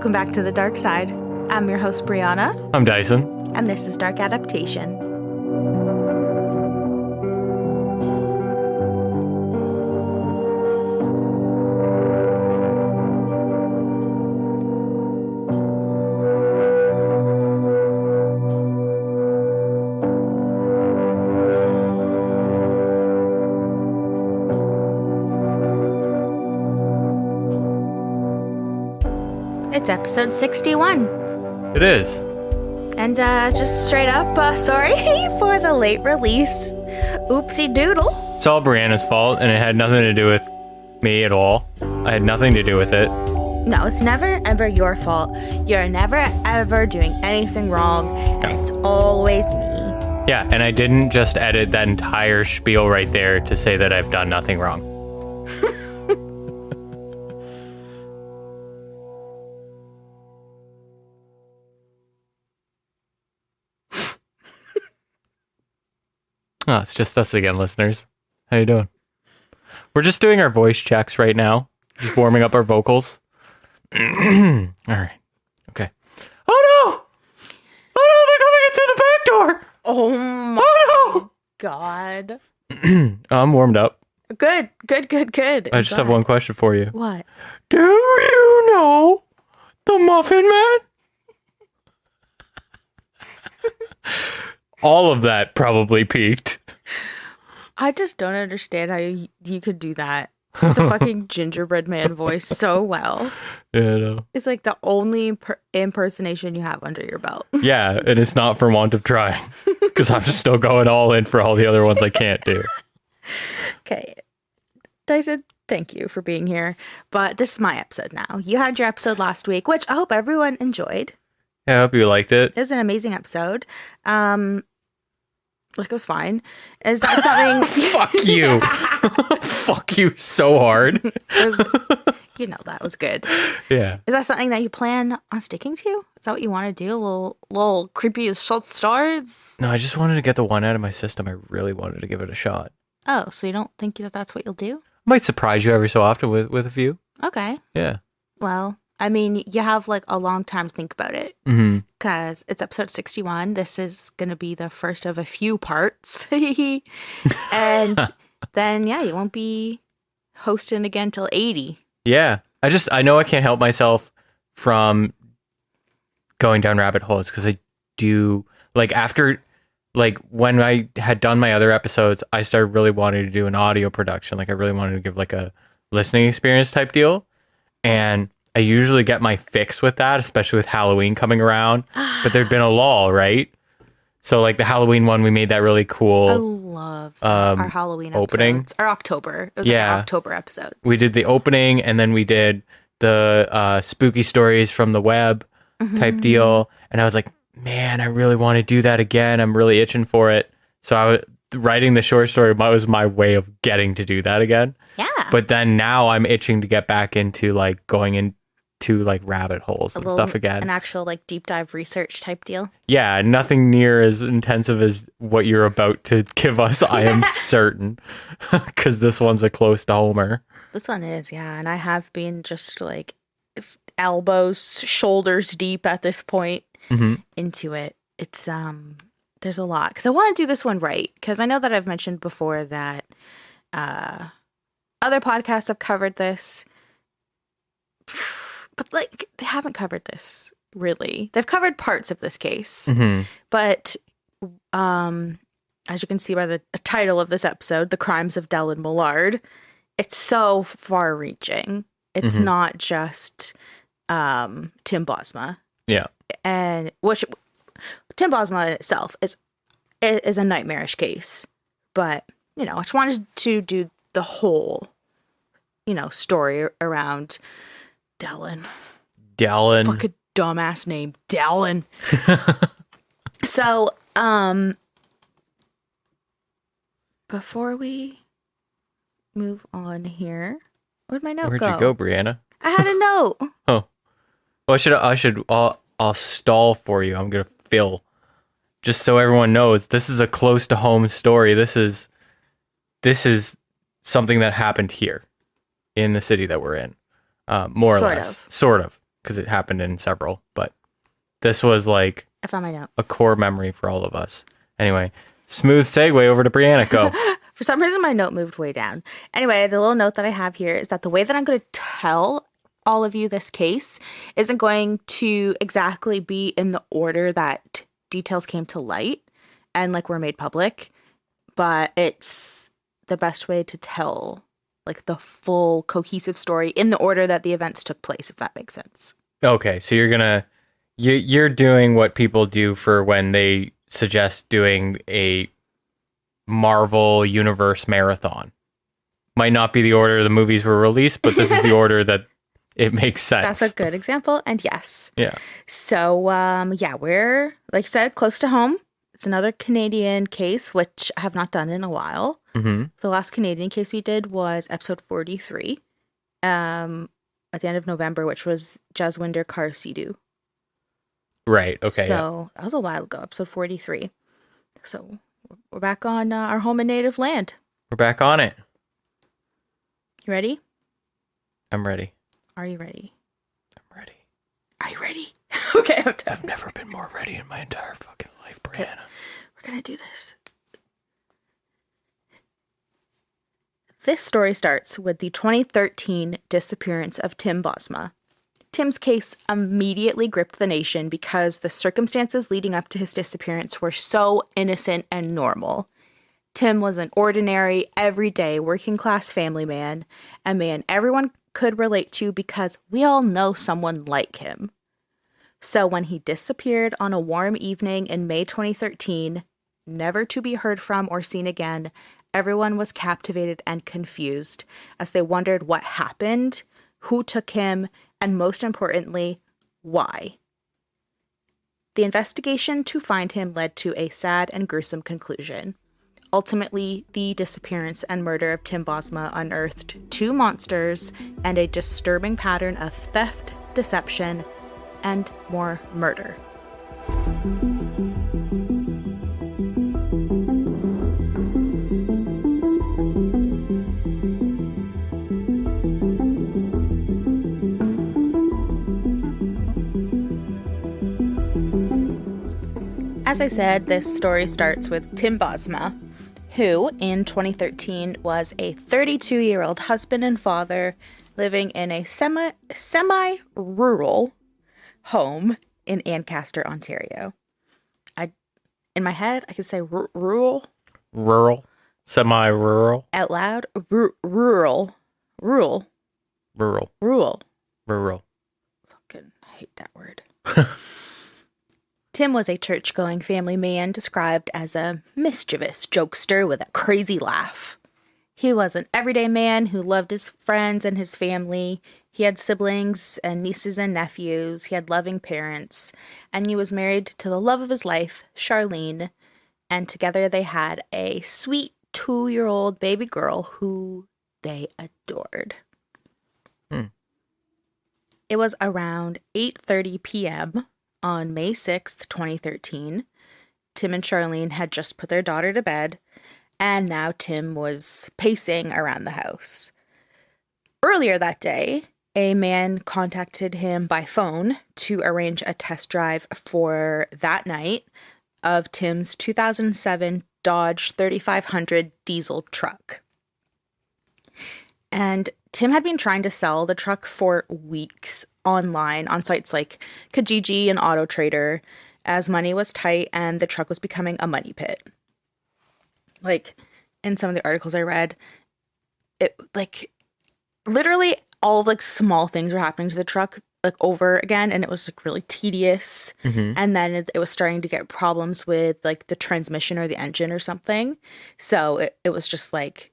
Welcome back to the dark side. I'm your host, Brianna. I'm Dyson. And this is Dark Adaptation. It's episode 61. It is. And just straight up, sorry for the late release. Oopsie doodle. It's all Brianna's fault, and it had nothing to do with me at all. I had nothing to do with it. No, it's never, ever your fault. You're never, ever doing anything wrong. No. And it's always me. Yeah, and I didn't just edit that entire spiel right there to say that I've done nothing wrong. Oh, it's just us again, listeners. How you doing? We're just doing our voice checks right now. Just warming up our vocals. All right. Okay. Oh, no! Oh, no, they're coming in through the back door! Oh my Oh, God. no! I'm warmed up. Good. I just have one question for you. What? Do you know the Muffin Man? All of that probably peaked. I just don't understand how you could do that. The fucking gingerbread man voice so well. Yeah, I know. It's like the only impersonation you have under your belt. Yeah, and it's not for want of trying. Because I'm still going all in for all the other ones I can't do. Okay. Dyson, thank you for being here. But this is my episode now. You had your episode last week, which I hope everyone enjoyed. Yeah, I hope you liked it. It was an amazing episode. It was fine. Is that something... Fuck you. Fuck you so hard. That was good. Yeah. Is that something that you plan on sticking to? Is that what you want to do? A little creepy as short stories? No, I just wanted to get the one out of my system. I really wanted to give it a shot. Oh, so you don't think that that's what you'll do? Might surprise you every so often with a few. Okay. Yeah. Well, I mean, you have like a long time to think about it. Mm-hmm. Because it's episode 61. This is going to be the first of a few parts. And then, yeah, you won't be hosting again till 80. Yeah. I know I can't help myself from going down rabbit holes because I do, like, after, like, when I had done my other episodes, I started really wanting to do an audio production. Like, I really wanted to give, like, a listening experience type deal. And I usually get my fix with that, especially with Halloween coming around. But there'd been a lull, right? So, like, the Halloween one, we made that really cool. I love our Halloween opening. episodes. Or October. It was like October episodes. We did the opening, and then we did the spooky stories from the web type deal. And I was like, man, I really want to do that again. I'm really itching for it. So I was writing the short story was my way of getting to do that again. Yeah. But then now I'm itching to get back into, like, going into, like, rabbit holes and stuff again. An actual, like, deep dive research type deal. Yeah, nothing near as intensive as what you're about to give us, I am certain. Because this one's a close to homer. This one is, yeah. And I have been just, like, elbows, shoulders deep at this point into it. It's, there's a lot. Because I want to do this one right. Because I know that I've mentioned before that other podcasts have covered this. But, like, they haven't covered this, really. They've covered parts of this case. But, as you can see by the title of this episode, The Crimes of Dellen Millard, it's so far-reaching. It's not just Tim Bosma. Yeah. And, which, Tim Bosma in itself is a nightmarish case. But, I just wanted to do the whole, story around Dellen. Fucking dumbass name, Dellen. So, before we move on here, where'd my note Where'd go? you go, Brianna? I had a note. Oh. Well, I'll stall for you. I'm going to fill. Just so everyone knows, this is a close to home story. This is something that happened here in the city that we're in. More or less. Sort of. because it happened in several, but this was like I found my note. a core memory for all of us. Anyway, smooth segue over to Brianna. Go. For some reason, my note moved way down. Anyway, the little note that I have here is that the way that I'm going to tell all of you this case isn't going to exactly be in the order that details came to light and like were made public, but it's the best way to tell like the full cohesive story in the order that the events took place, if that makes sense. Okay, so you're doing what people do for when they suggest doing a Marvel Universe marathon. Might not be the order the movies were released, but this is the order that it makes sense. That's a good example, and yes. Yeah. So, we're, like I said, close to home. It's another Canadian case, which I have not done in a while. Mm-hmm. The last Canadian case we did was episode 43, at the end of November, which was Jaswinder Kaur Sidhu. Right, okay. So, that was a while ago, episode 43. So, we're back on our home and native land. We're back on it. You ready? I'm ready. Are you ready? I'm ready. Are you ready? Okay, I'm done. I've never been more ready in my entire fucking life, Brianna. Okay. We're going to do this. This story starts with the 2013 disappearance of Tim Bosma. Tim's case immediately gripped the nation because the circumstances leading up to his disappearance were so innocent and normal. Tim was an ordinary, everyday, working-class family man, a man everyone could relate to because we all know someone like him. So when he disappeared on a warm evening in May 2013, never to be heard from or seen again, everyone was captivated and confused as they wondered what happened, who took him, and most importantly, why. The investigation to find him led to a sad and gruesome conclusion. Ultimately, the disappearance and murder of Tim Bosma unearthed two monsters and a disturbing pattern of theft, deception, and more murder. As I said, this story starts with Tim Bosma, who in 2013 was a 32-year-old husband and father living in a semi-rural home in Ancaster, Ontario. In my head, I could say rural. Rural. Semi-rural. Out loud. Rural. Rural. Fucking hate that word. Tim was a church-going family man described as a mischievous jokester with a crazy laugh. He was an everyday man who loved his friends and his family. He had siblings and nieces and nephews. He had loving parents. And he was married to the love of his life, Charlene. And together they had a sweet 2-year-old baby girl who they adored. It was around 8:30 p.m. on May 6th, 2013. Tim and Charlene had just put their daughter to bed, and now Tim was pacing around the house. Earlier that day, a man contacted him by phone to arrange a test drive for that night of Tim's 2007 Dodge 3500 diesel truck. And Tim had been trying to sell the truck for weeks online on sites like Kijiji and Auto Trader, as money was tight and the truck was becoming a money pit. Like, in some of the articles I read, it, like, literally all of, like, small things were happening to the truck, like, over again, and it was, like, really tedious. Mm-hmm. And then it was starting to get problems with, like, the transmission or the engine or something. So it was just, like,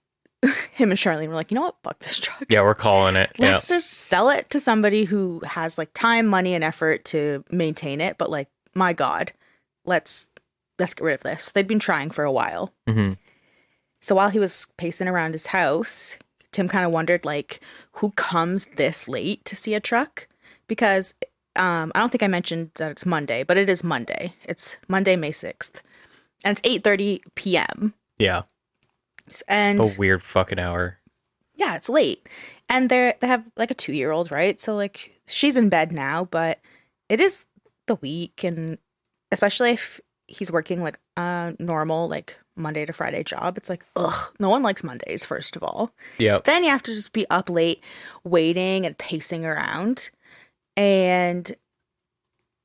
him and Charlene were like, you know what? Fuck this truck. Yeah, we're calling it. Let's just sell it to somebody who has, like, time, money, and effort to maintain it. But, like, my God, let's get rid of this. They'd been trying for a while. Mm-hmm. So while he was pacing around his house, Tim kind of wondered, like, who comes this late to see a truck? Because I don't think I mentioned that it's Monday, but it is Monday. It's Monday, May 6th. And it's 8:30 p.m. Yeah. And a weird fucking hour. Yeah, it's late. And they have, like, a 2-year-old, right? So, like, she's in bed now, but it is the week, and especially if he's working like a normal like Monday to Friday job, it's like, ugh, no one likes Mondays, first of all. Yep. Then you have to just be up late waiting and pacing around. And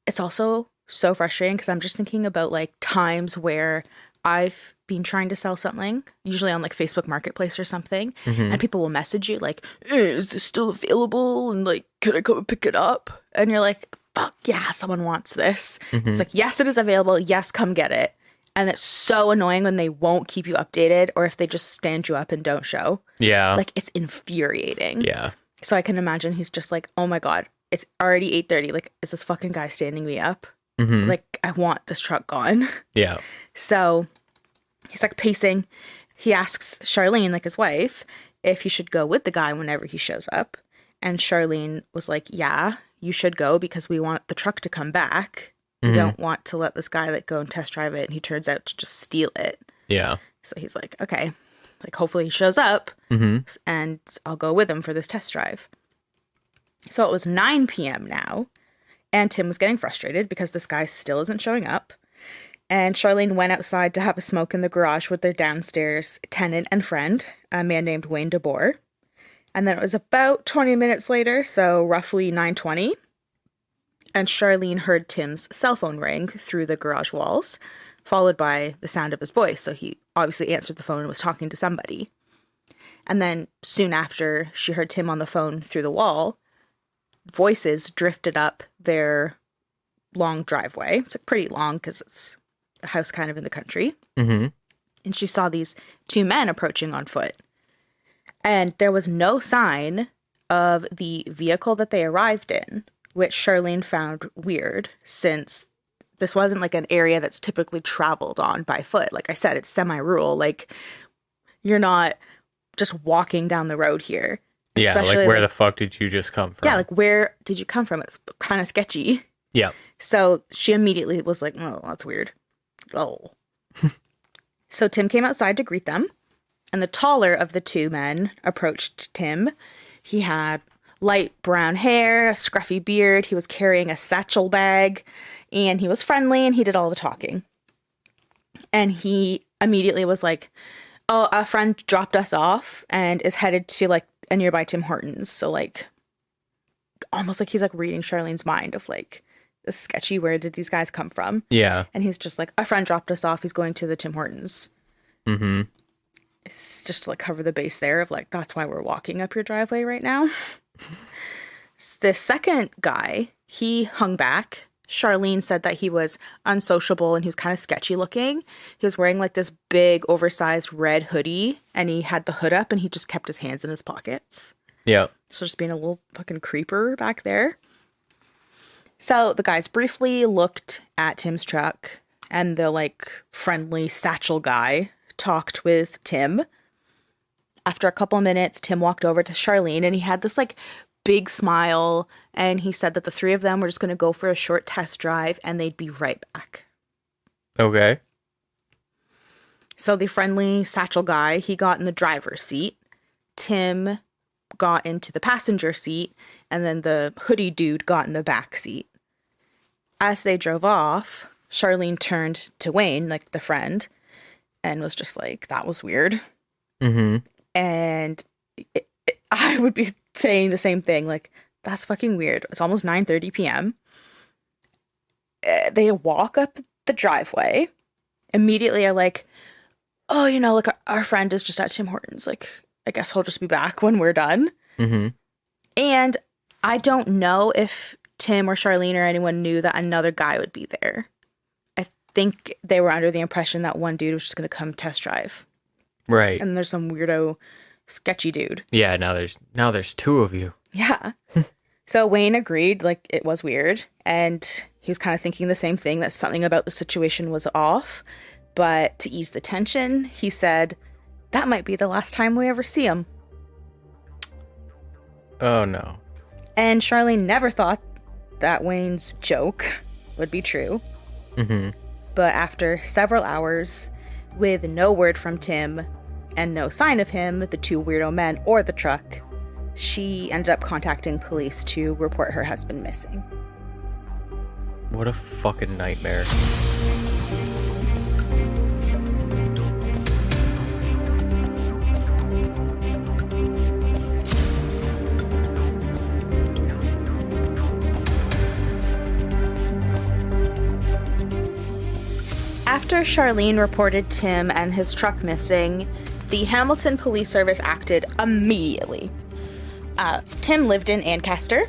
it's also so frustrating because I'm just thinking about like times where I've been trying to sell something, usually on like Facebook Marketplace or something, and people will message you like, is this still available? And like, could I come and pick it up? And you're like, fuck yeah, someone wants this. It's like, yes, it is available. Yes, come get it. And it's so annoying when they won't keep you updated or if they just stand you up and don't show. Yeah. Like, it's infuriating. Yeah. So I can imagine he's just like, oh my God, it's already 8:30. Like, is this fucking guy standing me up? Like, I want this truck gone. Yeah. So he's like pacing. He asks Charlene, like his wife, if he should go with the guy whenever he shows up. And Charlene was like, yeah, you should go because we want the truck to come back. We don't want to let this guy like go and test drive it. And he turns out to just steal it. Yeah. So he's like, okay, like hopefully he shows up and I'll go with him for this test drive. So it was 9 p.m. now. And Tim was getting frustrated because this guy still isn't showing up. And Charlene went outside to have a smoke in the garage with their downstairs tenant and friend, a man named Wayne DeBoer. And then it was about 20 minutes later, so roughly 9:20. And Charlene heard Tim's cell phone ring through the garage walls, followed by the sound of his voice. So he obviously answered the phone and was talking to somebody. And then soon after, she heard Tim on the phone through the wall. Voices drifted up their long driveway. It's like pretty long because it's a house kind of in the country. And she saw these two men approaching on foot. And there was no sign of the vehicle that they arrived in, which Charlene found weird since this wasn't like an area that's typically traveled on by foot. Like I said, it's semi-rural. Like, you're not just walking down the road here. Yeah, like where the fuck did you just come from? Yeah, like where did you come from? It's kind of sketchy. Yeah. So she immediately was like, oh, that's weird. Oh. So Tim came outside to greet them. And the taller of the two men approached Tim. He had light brown hair, a scruffy beard. He was carrying a satchel bag. And he was friendly and he did all the talking. And he immediately was like, oh, a friend dropped us off and is headed to like a nearby Tim Hortons. So like, almost like he's like reading Charlene's mind of like, this sketchy, where did these guys come from? Yeah. And he's just like, a friend dropped us off. He's going to the Tim Hortons. It's just to like cover the base there of like, that's why we're walking up your driveway right now. The second guy, he hung back. Charlene said that he was unsociable and he was kind of sketchy looking. He was wearing like this big oversized red hoodie and he had the hood up and he just kept his hands in his pockets. Yeah. So just being a little fucking creeper back there. So the guys briefly looked at Tim's truck and the like friendly satchel guy talked with Tim. After a couple of minutes, Tim walked over to Charlene and he had this like big smile and he said that the three of them were just going to go for a short test drive and they'd be right back. Okay. So the friendly satchel guy, he got in the driver's seat. Tim got into the passenger seat and then the hoodie dude got in the back seat. As they drove off, Charlene turned to Wayne, like the friend, and was just like, that was weird. And I would be saying the same thing, like, that's fucking weird. It's almost 9:30 p.m. They walk up the driveway, immediately are like, oh, you know, like our friend is just at Tim Hortons. Like, I guess he'll just be back when we're done. And I don't know if Tim or Charlene or anyone knew that another guy would be there. I think they were under the impression that one dude was just going to come test drive. Right. And there's some weirdo sketchy dude. Yeah, now there's two of you. Yeah. So Wayne agreed, like, it was weird. And he was kind of thinking the same thing, that something about the situation was off. But to ease the tension, he said, that might be the last time we ever see him. Oh, no. And Charlene never thought that Wayne's joke would be true. But after several hours, with no word from Tim and no sign of him, the two weirdo men, or the truck, She ended up contacting police to report her husband missing. What a fucking nightmare. After Charlene reported Tim and his truck missing, the Hamilton Police Service acted immediately. Tim lived in Ancaster,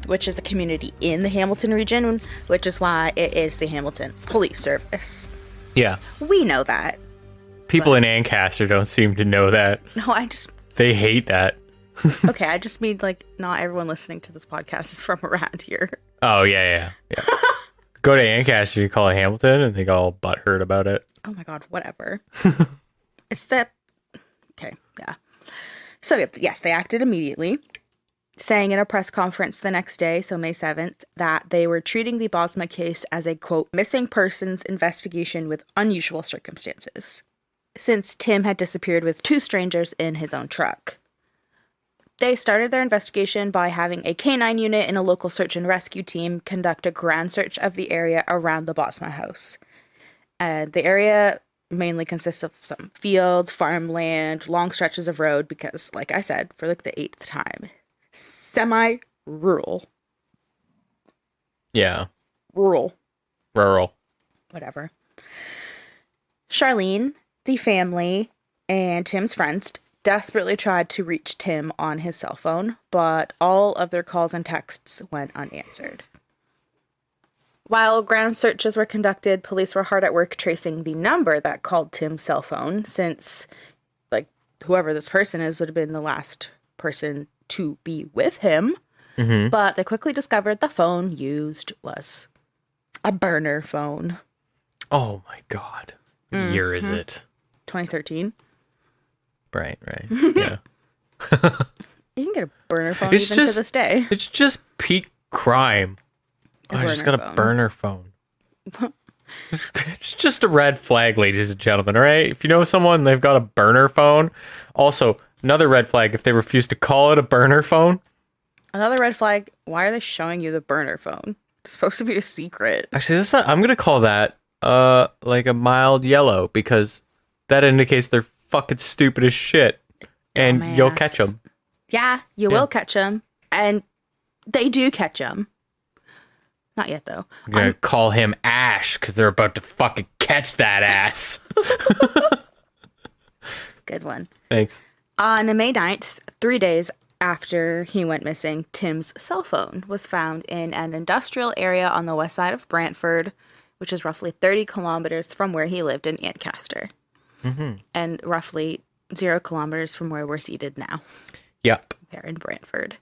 which is a community in the Hamilton region, which is why it is the Hamilton Police Service. Yeah. We know that. People in Ancaster don't seem to know that. No, They hate that. Okay, I just mean, like, not everyone listening to this podcast is from around here. Oh, yeah. Go to Ancaster, you call it Hamilton, and they get all butthurt about it. Oh my god, whatever. It's that... Okay, yeah. So, yes, they acted immediately, saying in a press conference the next day, so May 7th, that they were treating the Bosma case as a, quote, missing persons investigation with unusual circumstances, since Tim had disappeared with 2 strangers in his own truck. They started their investigation by having a canine unit and a local search and rescue team conduct a ground search of the area around the Bosma house. The area mainly consists of some fields, farmland, long stretches of road, because, like I said, for like the 8th time, semi-rural. Yeah. Rural. Whatever. Charlene, the family, and Tim's friends desperately tried to reach Tim on his cell phone, but all of their calls and texts went unanswered. While ground searches were conducted, police were hard at work tracing the number that called Tim's cell phone, since, like, whoever this person is would have been the last person to be with him. Mm-hmm. But they quickly discovered the phone used was a burner phone. Oh my god. What year is it? 2013. Right. Yeah. You can get a burner phone to this day. It's just peak crime. I just got a burner phone. It's just a red flag, ladies and gentlemen, all right? If you know someone, they've got a burner phone. Also, another red flag, if they refuse to call it a burner phone. Another red flag, why are they showing you the burner phone? It's supposed to be a secret. Actually, I'm going to call that like a mild yellow, because that indicates they're fucking stupid as shit. And you'll catch them. Yeah, you will catch them. And they do catch them. Not yet, though. I'm going to call him Ash, because they're about to fucking catch that ass. Good one. Thanks. On May 9th, 3 days after he went missing, Tim's cell phone was found in an industrial area on the west side of Brantford, which is roughly 30 kilometers from where he lived in Ancaster. Mm-hmm. And roughly 0 kilometers from where we're seated now. Yep. Here in Brantford.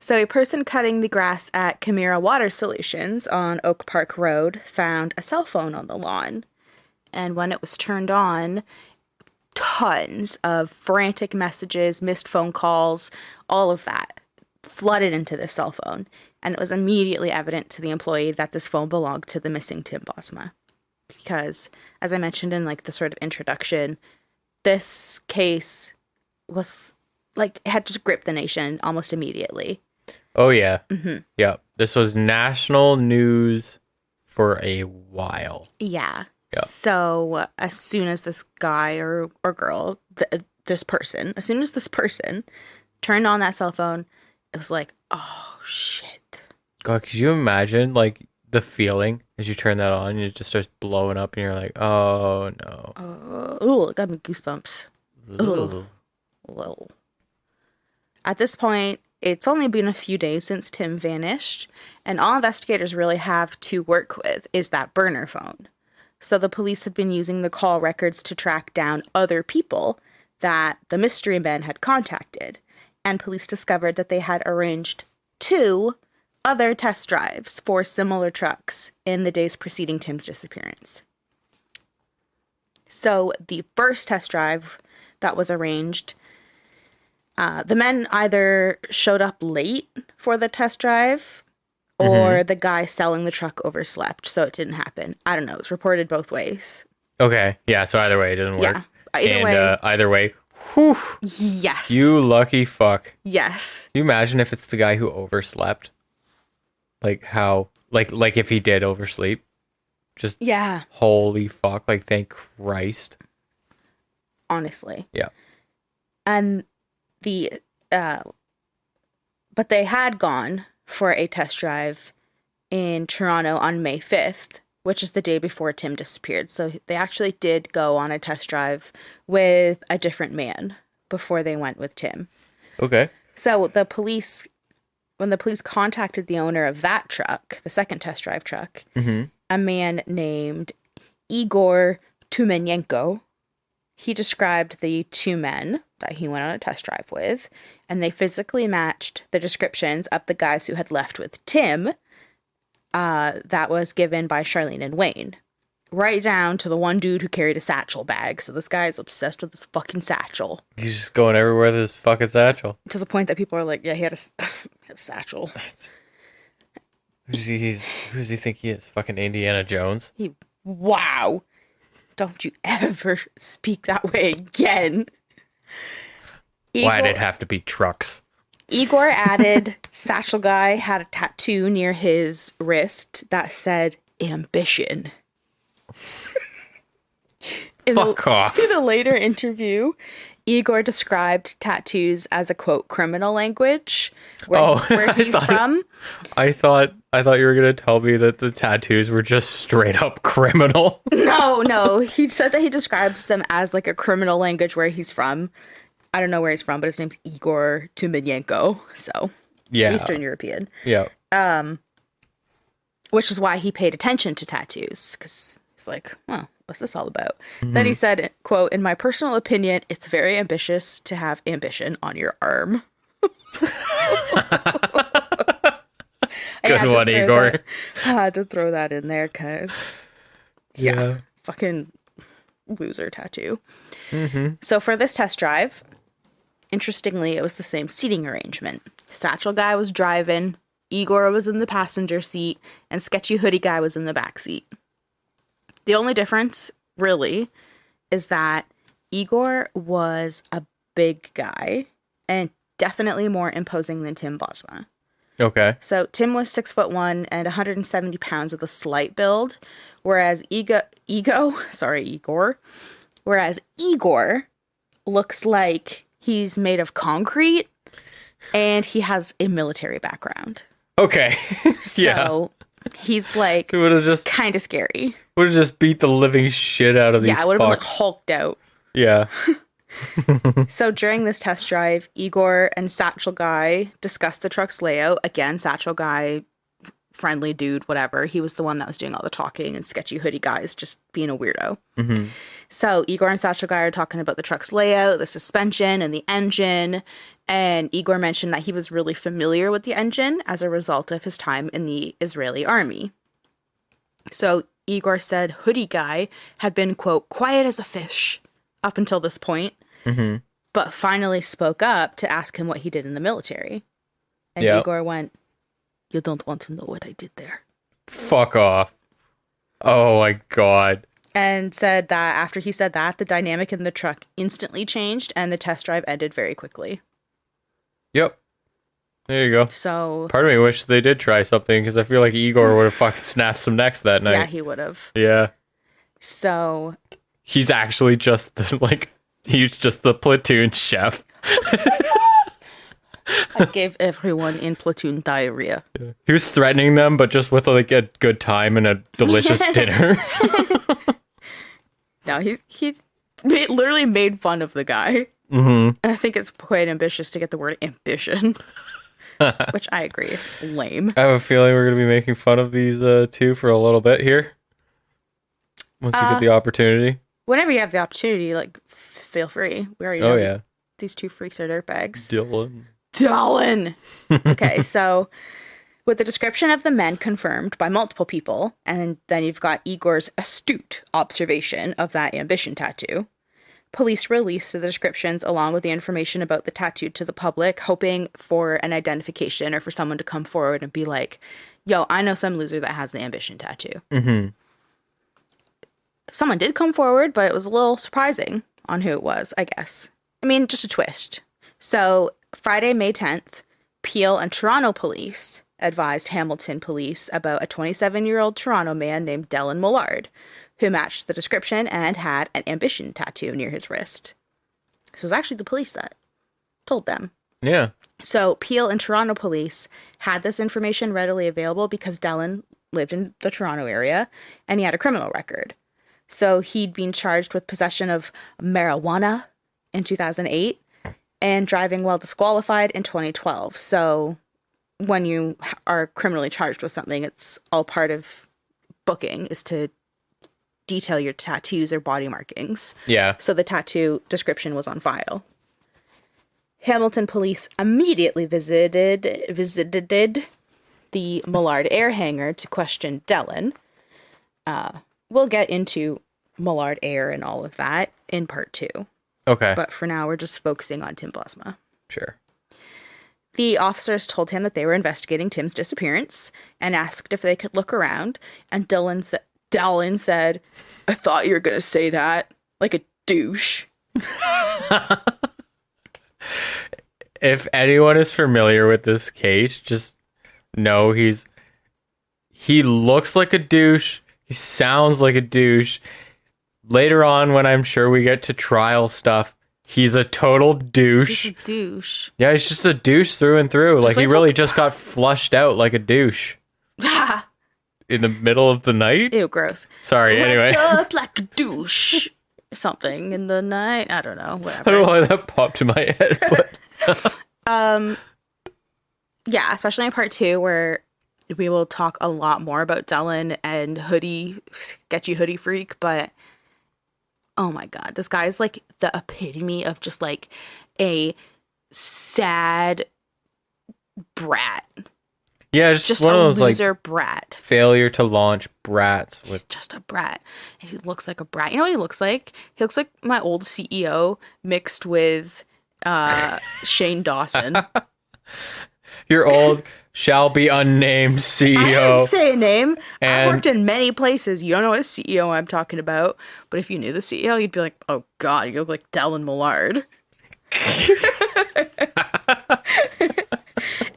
So a person cutting the grass at Chimera Water Solutions on Oak Park Road found a cell phone on the lawn. And when it was turned on, tons of frantic messages, missed phone calls, all of that flooded into the cell phone. And it was immediately evident to the employee that this phone belonged to the missing Tim Bosma. Because, as I mentioned in like the sort of introduction, this case was like, it had just gripped the nation almost immediately. Oh, yeah. Mm-hmm. Yeah. This was national news for a while. Yeah. So as soon as this guy or girl, this person turned on that cell phone, it was like, oh, shit. God, could you imagine, like, the feeling as you turn that on and it just starts blowing up and you're like, oh, no. Oh, it got me goosebumps. Whoa. At this point, it's only been a few days since Tim vanished, and all investigators really have to work with is that burner phone. So the police had been using the call records to track down other people that the mystery men had contacted, and police discovered that they had arranged 2 other test drives for similar trucks in the days preceding Tim's disappearance. So the first test drive that was arranged, the men either showed up late for the test drive or the guy selling the truck overslept, so it didn't happen. I don't know. It's reported both ways. Okay. Yeah, so either way, it doesn't work. Yeah. Either way, Whew. Yes. You lucky fuck. Yes. Can you imagine if it's the guy who overslept? Like how, like if he did oversleep? Just, yeah. holy fuck. Like, thank Christ. Honestly. Yeah. And but they had gone for a test drive in Toronto on May 5th, which is the day before Tim disappeared. So they actually did go on a test drive with a different man before they went with Tim. Okay. So when the police contacted the owner of that truck, the second test drive truck, a man named Igor Tumenenko, he described the two men that he went on a test drive with, and they physically matched the descriptions of the guys who had left with Tim, that was given by Charlene and Wayne. Right down to the one dude who carried a satchel bag. So this guy's obsessed with this fucking satchel. He's just going everywhere with his fucking satchel. To the point that people are like, yeah, he had a satchel. Who does he think he is? Fucking Indiana Jones? Wow. Don't you ever speak that way again. Why'd it have to be trucks? Igor added, Satchel Guy had a tattoo near his wrist that said ambition. Fuck off. In a later interview, Igor described tattoos as a, quote, criminal language where he's from. I thought you were going to tell me that the tattoos were just straight up criminal. No. He said that he describes them as like a criminal language where he's from. I don't know where he's from, but his name's Igor Tumenenko. So, yeah. Eastern European. Yeah. Which is why he paid attention to tattoos, because he's like, well, what's this all about? Then he said, quote, in my personal opinion, it's very ambitious to have ambition on your arm. Good one, Igor. I had to throw that in there because, yeah, fucking loser tattoo. So for this test drive, interestingly, it was the same seating arrangement. Satchel Guy was driving, Igor was in the passenger seat, and Sketchy Hoodie Guy was in the back seat. The only difference, really, is that Igor was a big guy and definitely more imposing than Tim Bosma. Okay. So Tim was 6'1" and 170 pounds with a slight build, whereas Igor looks like he's made of concrete and he has a military background. Okay. So he's like kind of scary. Would have just beat the living shit out of these Yeah, I would have been like hulked out. Yeah. So during this test drive, Igor and Satchel Guy discussed the truck's layout. Again, Satchel Guy, friendly dude, whatever. He was the one that was doing all the talking, and Sketchy Hoodie Guy is just being a weirdo. So Igor and Satchel Guy are talking about the truck's layout, the suspension, and the engine. And Igor mentioned that he was really familiar with the engine as a result of his time in the Israeli army. So Igor said Hoodie Guy had been, quote, quiet as a fish up until this point, but finally spoke up to ask him what he did in the military. And Igor went, you don't want to know what I did there. Fuck off. Oh my God. And said that after he said that, the dynamic in the truck instantly changed and the test drive ended very quickly. Yep. There you go. So part of me wishes they did try something, because I feel like Igor would have fucking snapped some necks that night. Yeah, he would have. Yeah. So he's actually just he's just the platoon chef. I gave everyone in platoon diarrhea. Yeah. He was threatening them, but just with like a good time and a delicious dinner. No, he literally made fun of the guy. And I think it's quite ambitious to get the word ambition, which I agree, it's lame. I have a feeling we're going to be making fun of these two for a little bit here. Once you get the opportunity. Whenever you have the opportunity, like, feel free. We already know these two freaks are dirtbags. Dellen. Okay, so with the description of the men confirmed by multiple people, and then you've got Igor's astute observation of that ambition tattoo, police released the descriptions along with the information about the tattoo to the public, hoping for an identification or for someone to come forward and be like, yo, I know some loser that has the ambition tattoo. Someone did come forward, but it was a little surprising on who it was, I guess. I mean, just a twist. So Friday, May 10th, Peel and Toronto police advised Hamilton police about a 27-year-old Toronto man named Dellen Millard, who matched the description and had an ambition tattoo near his wrist. So it was actually the police that told them. Yeah. So Peel and Toronto police had this information readily available because Dellen lived in the Toronto area and he had a criminal record. So he'd been charged with possession of marijuana in 2008 and driving while disqualified in 2012. So when you are criminally charged with something, it's all part of booking is to detail your tattoos or body markings. Yeah. So the tattoo description was on file. Hamilton police immediately visited the Millard air hangar to question Dellen. We'll get into Millard Air and all of that in part 2. Okay. But for now, we're just focusing on Tim Bosma. Sure. The officers told him that they were investigating Tim's disappearance and asked if they could look around. And Dellen said, "I thought you were going to say that, like a douche." If anyone is familiar with this case, just know he looks like a douche. He sounds like a douche. Later on, when I'm sure we get to trial stuff, he's a total douche. He's a douche. Yeah, he's just a douche through and through. Like, he really just got flushed out like a douche. In the middle of the night? Ew, gross. Sorry, anyway. Up like a douche. Something in the night. I don't know. Whatever. I don't know why that popped in my head, but... Yeah, especially in part 2 where we will talk a lot more about Dellen and sketchy hoodie freak, but oh my god, this guy is like the epitome of just like a sad brat. Yeah, just one of those loser like brat. Failure to launch brats. He's just a brat. And he looks like a brat. You know what he looks like? He looks like my old CEO mixed with Shane Dawson. Your old shall be unnamed CEO. I didn't say a name. And I've worked in many places. You don't know what CEO I'm talking about. But if you knew the CEO, you'd be like, oh god, you look like Dellen Millard.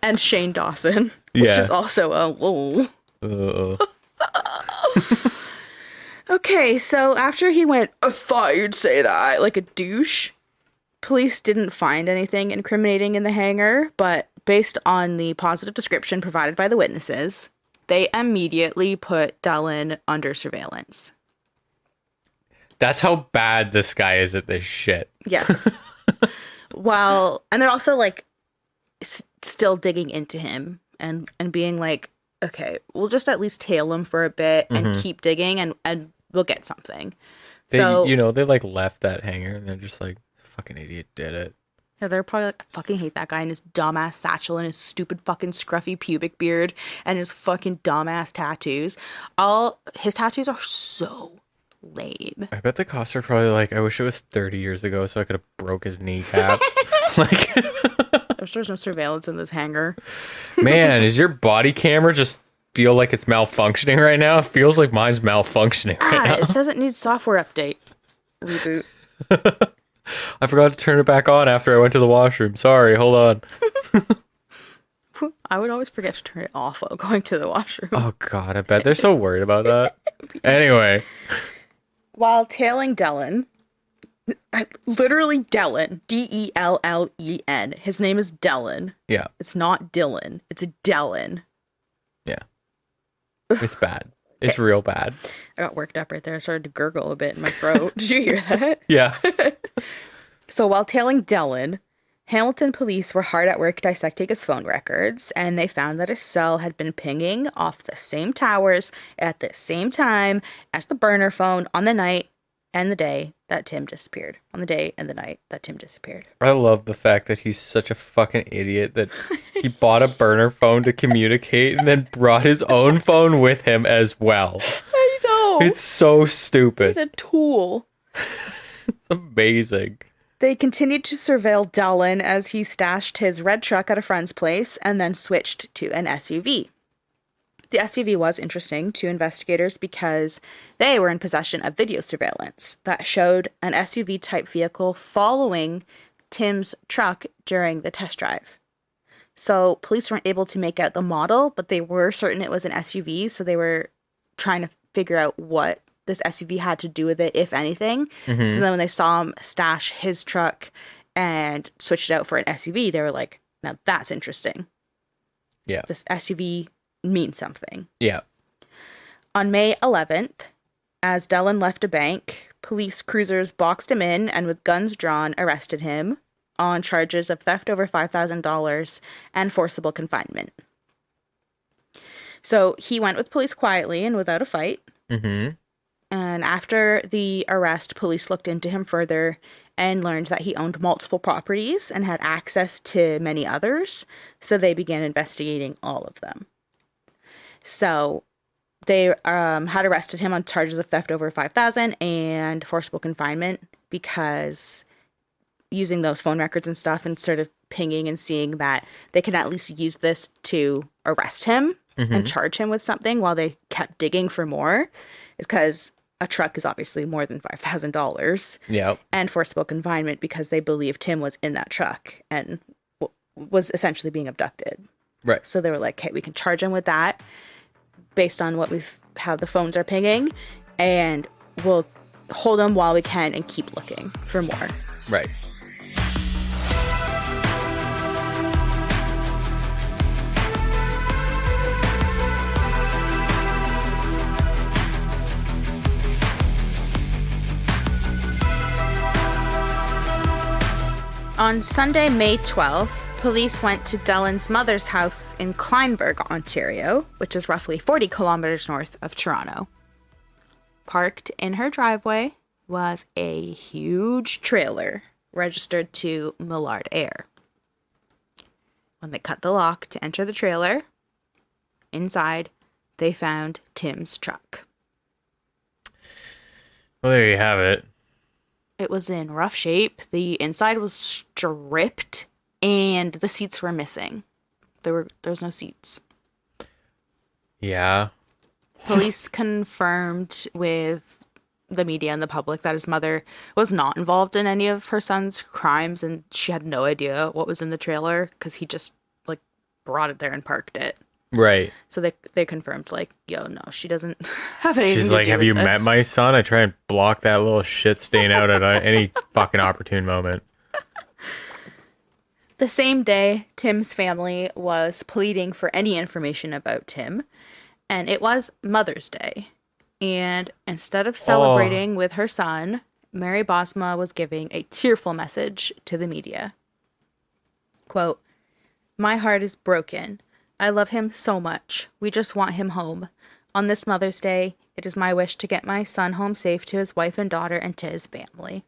And Shane Dawson, which is also a whoa. Okay, so after he went, I thought you'd say that, like a douche, police didn't find anything incriminating in the hangar, but based on the positive description provided by the witnesses, they immediately put Dellen under surveillance. That's how bad this guy is at this shit. Yes. Well, and they're also like still digging into him and being like, okay, we'll just at least tail him for a bit and keep digging and we'll get something. They, so, they like left that hangar and they're just like, fucking idiot did it. Yeah, they're probably like, I fucking hate that guy and his dumbass satchel and his stupid fucking scruffy pubic beard and his fucking dumbass tattoos. All his tattoos are so lame. I bet the costs are probably like, I wish it was 30 years ago so I could have broke his kneecaps. Like, there's no surveillance in this hangar. Man, is your body camera just feel like it's malfunctioning right now? It feels like mine's malfunctioning right now. It says it needs software update. Reboot. I forgot to turn it back on after I went to the washroom. Sorry, hold on. I would always forget to turn it off while going to the washroom. Oh god, I bet they're so worried about that. Anyway. While tailing Dellen, literally Dellen, Dellen. His name is Dellen. Yeah. It's not Dylan. It's Dellen. Yeah. It's bad. It's real bad. I got worked up right there. I started to gurgle a bit in my throat. Did you hear that? Yeah. So while tailing Dellen, Hamilton police were hard at work dissecting his phone records, and they found that his cell had been pinging off the same towers at the same time as the burner phone on the night and the day that Tim disappeared. On the day and the night that Tim disappeared. I love the fact that he's such a fucking idiot that he bought a burner phone to communicate and then brought his own phone with him as well. I know. It's so stupid. He's a tool. It's amazing. They continued to surveil Dellen as he stashed his red truck at a friend's place and then switched to an SUV. The SUV was interesting to investigators because they were in possession of video surveillance that showed an SUV-type vehicle following Tim's truck during the test drive. So police weren't able to make out the model, but they were certain it was an SUV. So they were trying to figure out what this SUV had to do with it, if anything. So then when they saw him stash his truck and switch it out for an SUV, they were like, now that's interesting. Yeah. This SUV means something. Yeah. On May 11th, as Dellen left a bank, police cruisers boxed him in and with guns drawn arrested him on charges of theft over $5,000 and forcible confinement. So he went with police quietly and without a fight. And after the arrest, police looked into him further and learned that he owned multiple properties and had access to many others. So they began investigating all of them. So they had arrested him on charges of theft over $5,000 and forcible confinement because using those phone records and stuff and sort of pinging and seeing that they can at least use this to arrest him and charge him with something while they kept digging for more is because a truck is obviously more than $5,000. Yeah. And forcible confinement because they believed Tim was in that truck and was essentially being abducted. Right. So they were like, hey, we can charge him with that based on how the phones are pinging, and we'll hold him while we can and keep looking for more. Right. On Sunday, May 12th, police went to Dellen's mother's house in Kleinburg, Ontario, which is roughly 40 kilometers north of Toronto. Parked in her driveway was a huge trailer registered to Millard Air. When they cut the lock to enter the trailer, inside, they found Tim's truck. Well, there you have it. It was in rough shape. The inside was stripped, and the seats were missing. There was no seats. Yeah. Police confirmed with the media and the public that his mother was not involved in any of her son's crimes, and she had no idea what was in the trailer because he just brought it there and parked it. Right. So they confirmed yo, no, she doesn't have anything She's to like, do have with you this. met my son? I try and block that little shit stain out at any fucking opportune moment. The same day, Tim's family was pleading for any information about Tim, and it was Mother's Day. And instead of celebrating with her son, Mary Bosma was giving a tearful message to the media. Quote, "My heart is broken. I love him so much. We just want him home. On this Mother's Day, it is my wish to get my son home safe to his wife and daughter and to his family."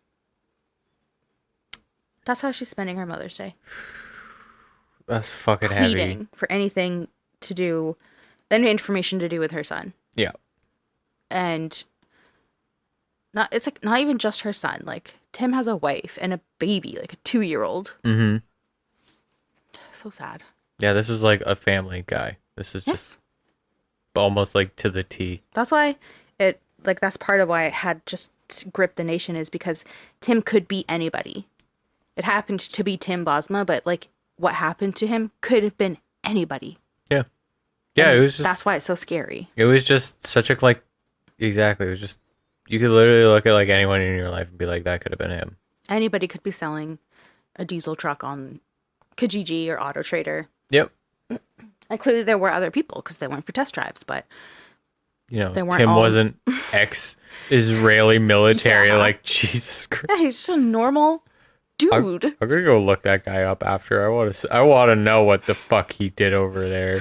That's how she's spending her Mother's Day. That's fucking Pleading heavy. for anything to do, any information to do with her son. Yeah. And it's not even just her son. Tim has a wife and a baby, a 2-year-old. Mm-hmm. So sad. Yeah, this was like a family guy. This is just almost to the T. That's why that's part of why it had just gripped the nation, is because Tim could be anybody. It happened to be Tim Bosma, but what happened to him could have been anybody. Yeah. Yeah, And it was just... That's why it's so scary. It was just such a, Exactly. It was just... You could literally look at, anyone in your life and be like, that could have been him. Anybody could be selling a diesel truck on Kijiji or Auto Trader. Yep. And clearly there were other people because they went for test drives, but... they weren't Tim all... wasn't ex-Israeli military. Yeah. Jesus Christ. Yeah, he's just a normal dude. I'm gonna go look that guy up after. I want to know what the fuck he did over there.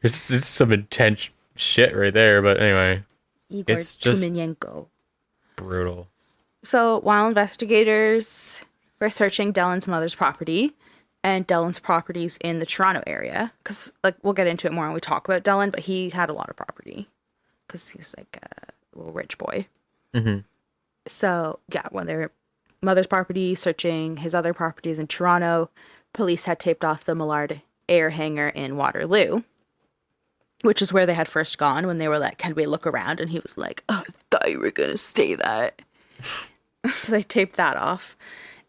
it's some intense shit right there. But anyway, Igor it's just Tumenenko. brutal. So while investigators were searching Dellen's mother's property and Dellen's properties in the Toronto area, because we'll get into it more when we talk about Dellen, but he had a lot of property because he's a little rich boy. Mm-hmm. So yeah, when their mother's property, searching his other properties in Toronto, police had taped off the Millard air hangar in Waterloo, which is where they had first gone when they were like, "Can we look around?" And he was like, "Oh, I thought you were gonna say that." So they taped that off.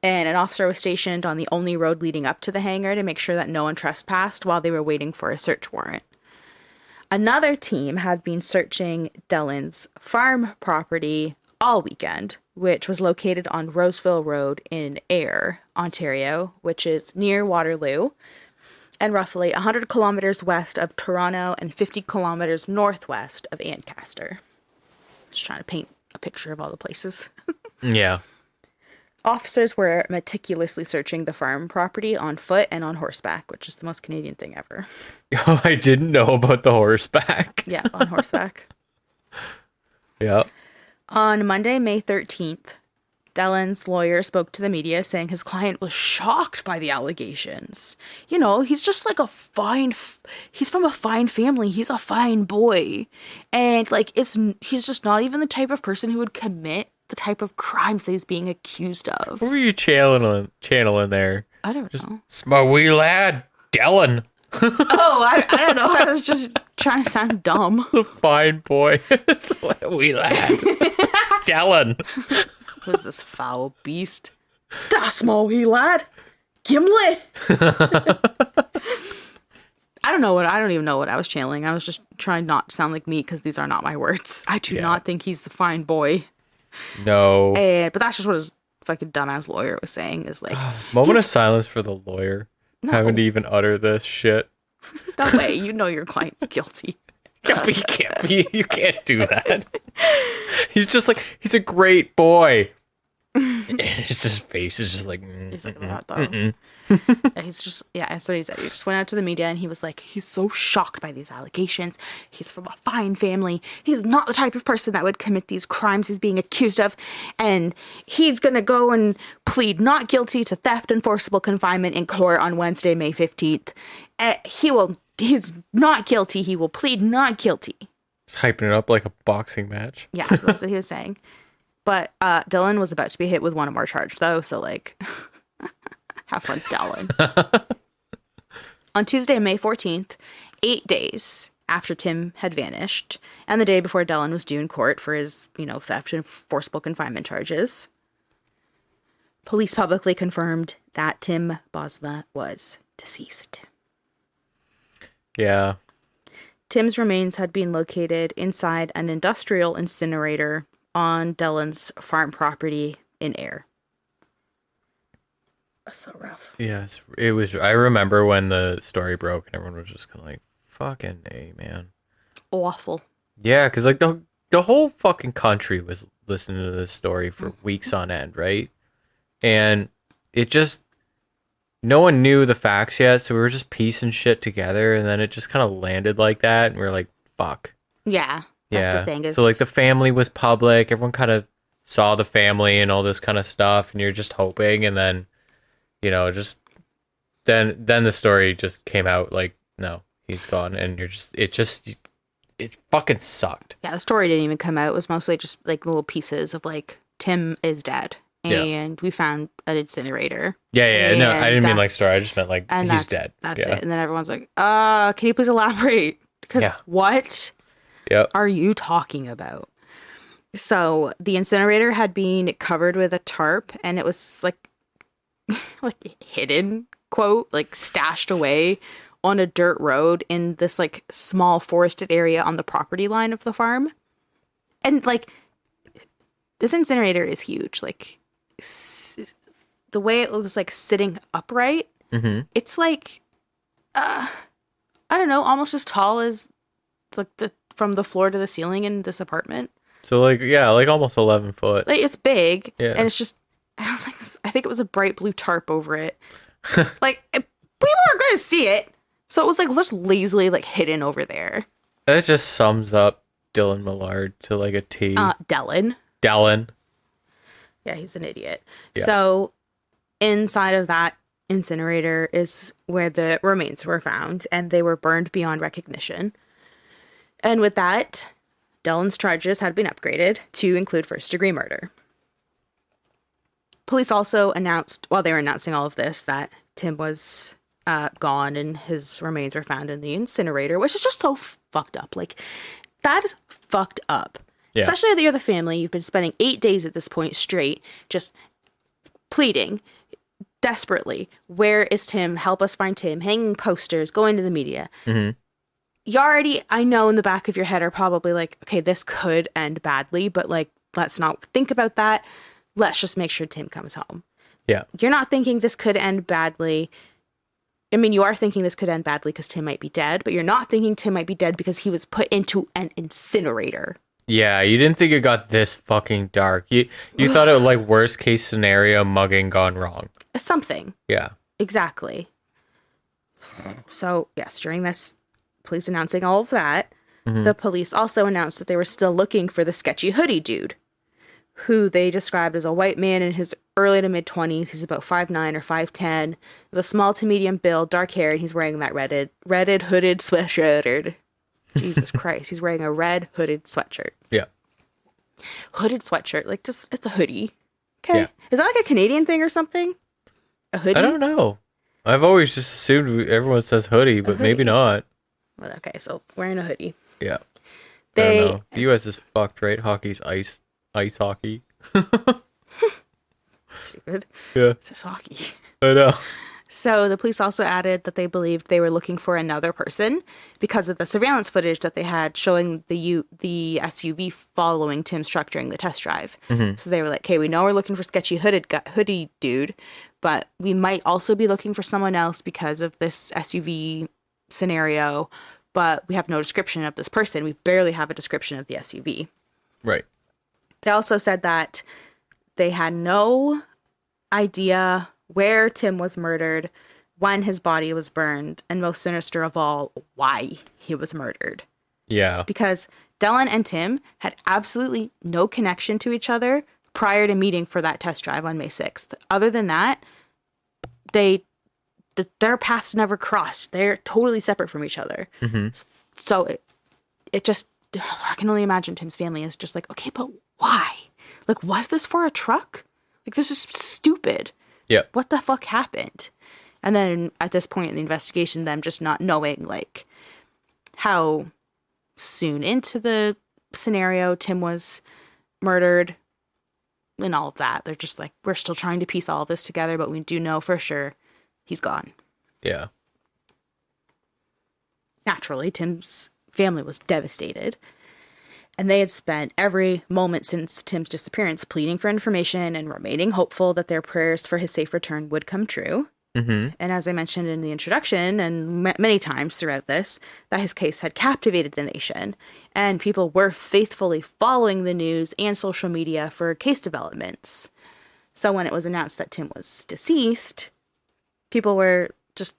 and an officer was stationed on the only road leading up to the hangar to make sure that no one trespassed while they were waiting for a search warrant. Another team had been searching Dellen's farm property all weekend, which was located on Roseville Road in Ayr, Ontario, which is near Waterloo, and roughly 100 kilometers west of Toronto and 50 kilometers northwest of Ancaster. Just trying to paint a picture of all the places. Yeah. Officers were meticulously searching the farm property on foot and on horseback, which is the most Canadian thing ever. Oh, I didn't know about the horseback. Yeah, on horseback. Yeah. On Monday, May 13th, Dellen's lawyer spoke to the media saying his client was shocked by the allegations. You know, he's just like he's from a fine family. He's a fine boy. And like, he's just not even the type of person who would commit the type of crimes that he's being accused of. What were you channeling there? I don't Just, know. it's my wee lad, Dellen. Oh, I don't know. I was just trying to sound dumb. The fine boy. It's my wee lad. Dellen. Who's this foul beast? Das my wee lad. Gimli. I don't even know what I was channeling. I was just trying not to sound like me because these are not my words. I do not think he's a fine boy. No. But that's just what his fucking dumbass lawyer was saying, is like... Moment of silence for the lawyer. No. Having to even utter this shit. No way, you know your client's guilty. You can't do that. He's just like, he's a great boy. And it's his face is just like... He's like, what the... He's just, that's what he said. He just went out to the media and he was like, he's so shocked by these allegations. He's from a fine family. He's not the type of person that would commit these crimes he's being accused of. And he's going to go and plead not guilty to theft and forcible confinement in court on Wednesday, May 15th. He's not guilty. He will plead not guilty. He's hyping it up like a boxing match. Yeah, so that's what he was saying. But Dellen was about to be hit with one more charge, though, so like... Have fun, Dellen. On Tuesday, May 14th, 8 days after Tim had vanished, and the day before Dellen was due in court for his, theft and forcible confinement charges, police publicly confirmed that Tim Bosma was deceased. Yeah. Tim's remains had been located inside an industrial incinerator on Dellen's farm property in Ayr. So rough. Yes, it was. I remember when the story broke and everyone was just kind of like, fucking A, man. Awful. Yeah, because like the whole fucking country was listening to this story for weeks on end, right? And it just, no one knew the facts yet, so we were just piecing shit together, and then it just kind of landed like that, and we were like, fuck. Yeah, that's the thing. Is... So like the family was public, everyone kind of saw the family and all this kind of stuff, and you're just hoping, and then... just then the story just came out like, no, he's gone, and it fucking sucked. Yeah, the story didn't even come out. It was mostly just like little pieces of like, Tim is dead, and we found an incinerator. Yeah. No, I didn't mean like story. I just meant like he's dead. That's it. And then everyone's like, can you please elaborate? Because what are you talking about? So the incinerator had been covered with a tarp, and it was like hidden, quote, like stashed away on a dirt road in this like small forested area on the property line of the farm. And like, this incinerator is huge. Like, the way it was like sitting upright, it's like, I don't know, almost as tall as like from the floor to the ceiling in this apartment. So like, like almost 11 foot. Like, it's big, and it's just, I was like, I think it was a bright blue tarp over it. Like, people aren't going to see it. So it was like just lazily like hidden over there. That just sums up Dellen Millard to like a T. Dellen. Yeah, he's an idiot. Yeah. So inside of that incinerator is where the remains were found, and they were burned beyond recognition. And with that, Dellen's charges had been upgraded to include first-degree murder. Police also announced, while they were announcing all of this, that Tim was gone and his remains were found in the incinerator, which is just so fucked up. Like, that is fucked up. Yeah. Especially if you're the family. You've been spending 8 days at this point straight, just pleading desperately, where is Tim? Help us find Tim. Hanging posters, going to the media. You already, I know in the back of your head are probably like, okay, this could end badly, but like, let's not think about that. Let's just make sure Tim comes home. Yeah. You're not thinking this could end badly. I mean, you are thinking this could end badly because Tim might be dead, but you're not thinking Tim might be dead because he was put into an incinerator. Yeah, you didn't think it got this fucking dark. You thought it was like worst case scenario mugging gone wrong. Something. Yeah. Exactly. So, yes, during this police announcing all of that, the police also announced that they were still looking for the sketchy hoodie dude, who they described as a white man in his early to mid-20s. He's about 5'9" or 5'10", with a small to medium build, dark hair, and he's wearing that redded hooded sweatshirt. Jesus Christ, he's wearing a red hooded sweatshirt. Yeah. Hooded sweatshirt, like just, it's a hoodie. Okay. Yeah. Is that like a Canadian thing or something? A hoodie? I don't know. I've always just assumed everyone says hoodie, but maybe not. Well, okay, so wearing a hoodie. Yeah. I don't know. The U.S. is fucked, right? Hockey's ice hockey. Stupid. Yeah. It's just hockey. I know. So the police also added that they believed they were looking for another person because of the surveillance footage that they had showing the SUV following Tim's truck during the test drive. So they were like, okay, we know we're looking for sketchy hoodie dude, but we might also be looking for someone else because of this SUV scenario, but we have no description of this person. We barely have a description of the SUV. Right. They also said that they had no idea where Tim was murdered, when his body was burned, and most sinister of all, why he was murdered. Yeah. Because Dellen and Tim had absolutely no connection to each other prior to meeting for that test drive on May 6th. Other than that, their paths never crossed. They're totally separate from each other. So it just, I can only imagine Tim's family is just like, okay, but why? Like, was this for a truck? Like, this is stupid. Yep. What the fuck happened? And then at this point in the investigation, them just not knowing like how soon into the scenario Tim was murdered and all of that. They're just like, we're still trying to piece all of this together, but we do know for sure he's gone. Yeah. Naturally, Tim's family was devastated. And they had spent every moment since Tim's disappearance pleading for information and remaining hopeful that their prayers for his safe return would come true. And as I mentioned in the introduction and many times throughout this, that his case had captivated the nation. And people were faithfully following the news and social media for case developments. So when it was announced that Tim was deceased, people were just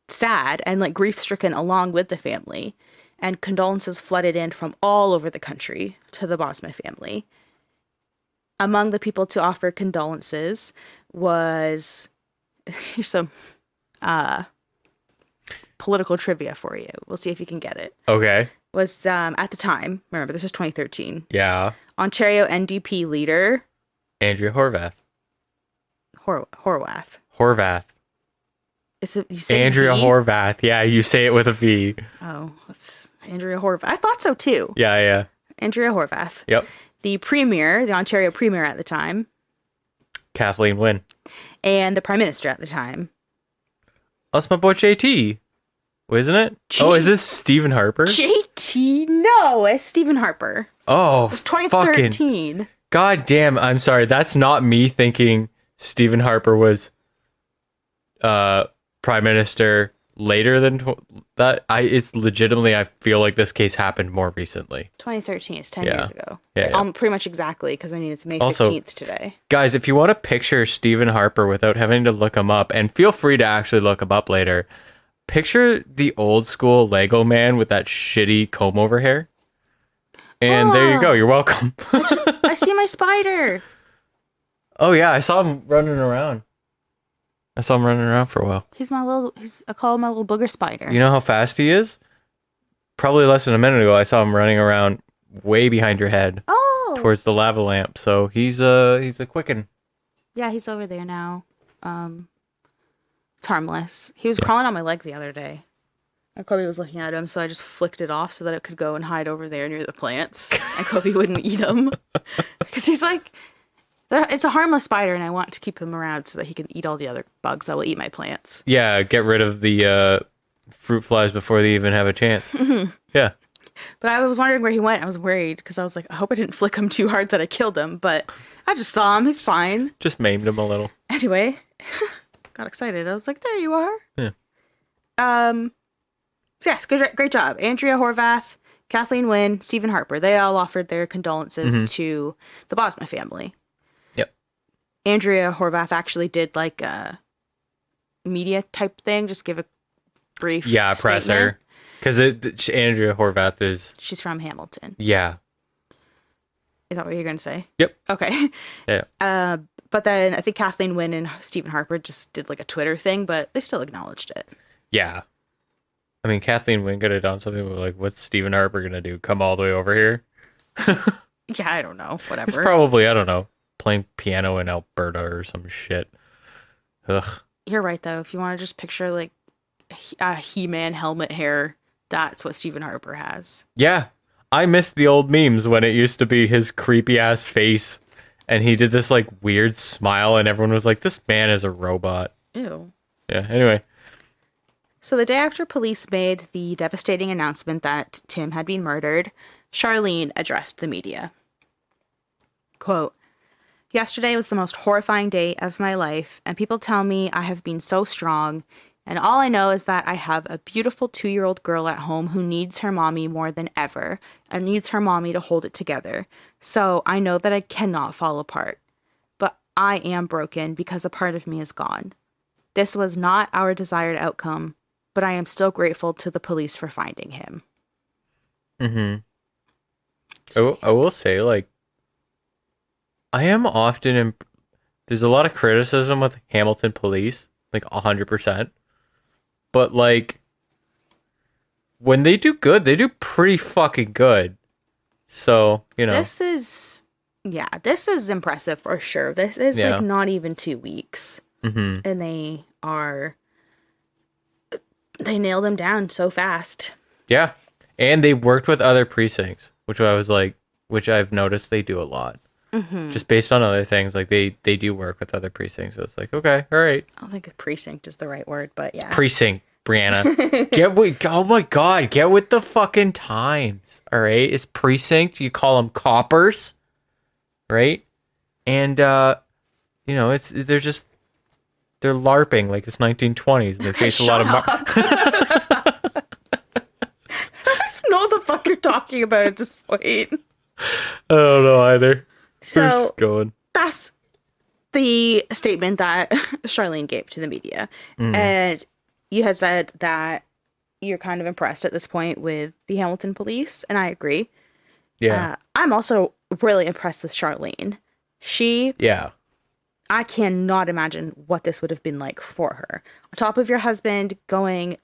sad and like grief-stricken along with the family. And condolences flooded in from all over the country to the Bosma family. Among the people to offer condolences was, here's some political trivia for you. We'll see if you can get it. Okay. Was at the time, remember this is 2013. Yeah. Ontario NDP leader Andrea Horvath. Horvath. You say Andrea V? Horvath. Yeah, you say it with a V. Oh, it's Andrea Horvath. I thought so too. Yeah. Andrea Horvath. Yep. The premier, the Ontario premier at the time. Kathleen Wynne. And the prime minister at the time. That's my boy JT. Isn't it? Oh, is this Stephen Harper? JT? No, it's Stephen Harper. Oh, it was 2013. Fucking, God damn, I'm sorry. That's not me thinking Stephen Harper was prime minister later than that. It's legitimately, I feel like this case happened more recently. 2013. It's 10 years ago. Yeah. Pretty much exactly, because I mean it's May 15th also, today. Guys, if you want to picture Stephen Harper without having to look him up, and feel free to actually look him up later, picture the old school Lego man with that shitty comb over hair. And there you go. You're welcome. I see my spider. Oh yeah, I saw him running around. For a while. I call him my little booger spider. You know how fast he is? Probably less than a minute ago, I saw him running around way behind your head. Oh. Towards the lava lamp. So he's a quicken. Yeah, he's over there now. It's harmless. He was crawling on my leg the other day. And Kobe was looking at him, so I just flicked it off so that it could go and hide over there near the plants. And Kobe wouldn't eat him. Because he's like, It's a harmless spider, and I want to keep him around so that he can eat all the other bugs that will eat my plants. Yeah, get rid of the fruit flies before they even have a chance. Yeah. But I was wondering where he went. I was worried because I was like, I hope I didn't flick him too hard that I killed him. But I just saw him. He's fine. Just maimed him a little. Anyway, got excited. I was like, there you are. Yeah. Yes, great job. Andrea Horvath, Kathleen Wynne, Stephen Harper. They all offered their condolences to the Bosma family. Yep. Andrea Horvath actually did like a media type thing. Just give a brief presser. Because Andrea Horvath she's from Hamilton. Yeah. Is that what you're going to say? Yep. Okay. Yeah. But then I think Kathleen Wynne and Stephen Harper just did like a Twitter thing, but they still acknowledged it. Yeah. I mean, Kathleen Wynne could have done something like, what's Stephen Harper going to do? Come all the way over here? Yeah, I don't know. Whatever. He's probably, I don't know, playing piano in Alberta or some shit. Ugh. You're right, though. If you want to just picture like a He-Man helmet hair, that's what Stephen Harper has. Yeah. I miss the old memes when it used to be his creepy ass face and he did this like weird smile and everyone was like, this man is a robot. Ew. Yeah, anyway. So the day after police made the devastating announcement that Tim had been murdered, Charlene addressed the media. Quote, "Yesterday was the most horrifying day of my life, and people tell me I have been so strong, and all I know is that I have a beautiful 2-year-old girl at home who needs her mommy more than ever, and needs her mommy to hold it together. So I know that I cannot fall apart. But I am broken because a part of me is gone. This was not our desired outcome, but I am still grateful to the police for finding him." I will say, like, I am often there's a lot of criticism with Hamilton police, like 100%. But like, when they do good, they do pretty fucking good. So, you know. This is impressive for sure. This is like not even 2 weeks. And they nailed him down so fast. Yeah. And they worked with other precincts, which I've noticed they do a lot. Just based on other things, like they do work with other precincts. So it's like, okay, all right. I don't think a precinct is the right word, but yeah. It's precinct, Brianna. Oh my God, get with the fucking times. All right. It's precinct. You call them coppers. Right. And, they're LARPing like it's 1920s. And they face a lot of. I don't know what the fuck you're talking about at this point. I don't know either. So going. That's the statement that Charlene gave to the media. And you had said that you're kind of impressed at this point with the Hamilton police, and I agree. Yeah. I'm also really impressed with Charlene. I cannot imagine what this would have been like for her. On top of your husband going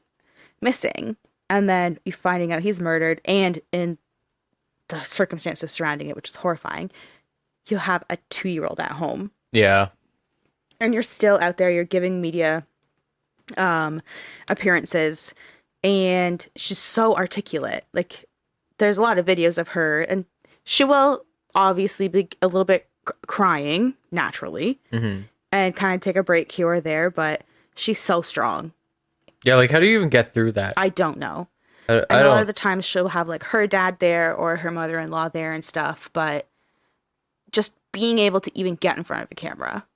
missing, and then you finding out he's murdered, and in the circumstances surrounding it, which is horrifying, you have a 2-year-old at home. Yeah. And you're still out there, you're giving media appearances, and she's so articulate. Like, there's a lot of videos of her, and she will obviously be a little bit crying naturally, and kind of take a break here or there, but she's so strong. Yeah, like, how do you even get through that? I don't know. And a lot of the times she'll have like her dad there or her mother-in-law there and stuff, but just being able to even get in front of a camera.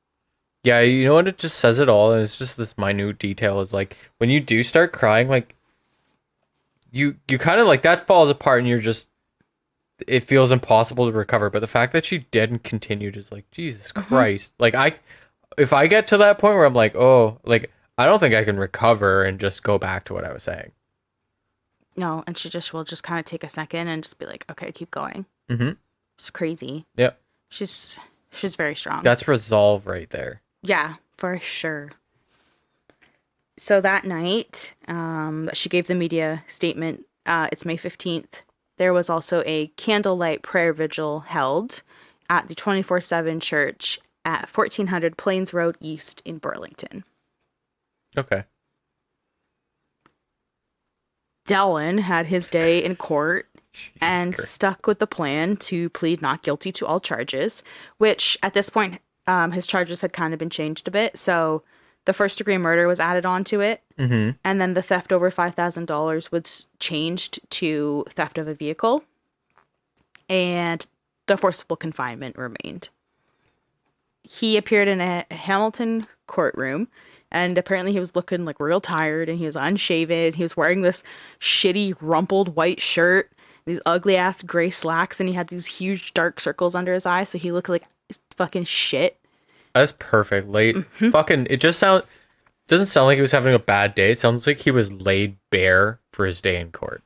Yeah, you know what? It just says it all, and it's just this minute detail is like, when you do start crying, like, you kind of like, that falls apart, and you're just, it feels impossible to recover. But the fact that she did and continued is like, Jesus Christ. Like, if I get to that point where I'm like, oh, like, I don't think I can recover and just go back to what I was saying. No, and she just will just kind of take a second and just be like, okay, keep going. It's crazy. Yep. She's very strong. That's resolve right there. Yeah, for sure. So that night, she gave the media statement. It's May 15th. There was also a candlelight prayer vigil held at the 24/7 church at 1400 Plains Road East in Burlington. Okay. Dellen had his day in court. and stuck with the plan to plead not guilty to all charges, which at this point, his charges had kind of been changed a bit. So the first degree murder was added onto it. Mm-hmm. And then the theft over $5,000 was changed to theft of a vehicle. And the forcible confinement remained. He appeared in a Hamilton courtroom. And apparently he was looking like real tired and he was unshaven. He was wearing this shitty rumpled white shirt, these ugly ass gray slacks, and he had these huge dark circles under his eyes. So he looked like fucking shit. That's perfect. Fucking, it just doesn't sound like he was having a bad day. It sounds like he was laid bare for his day in court.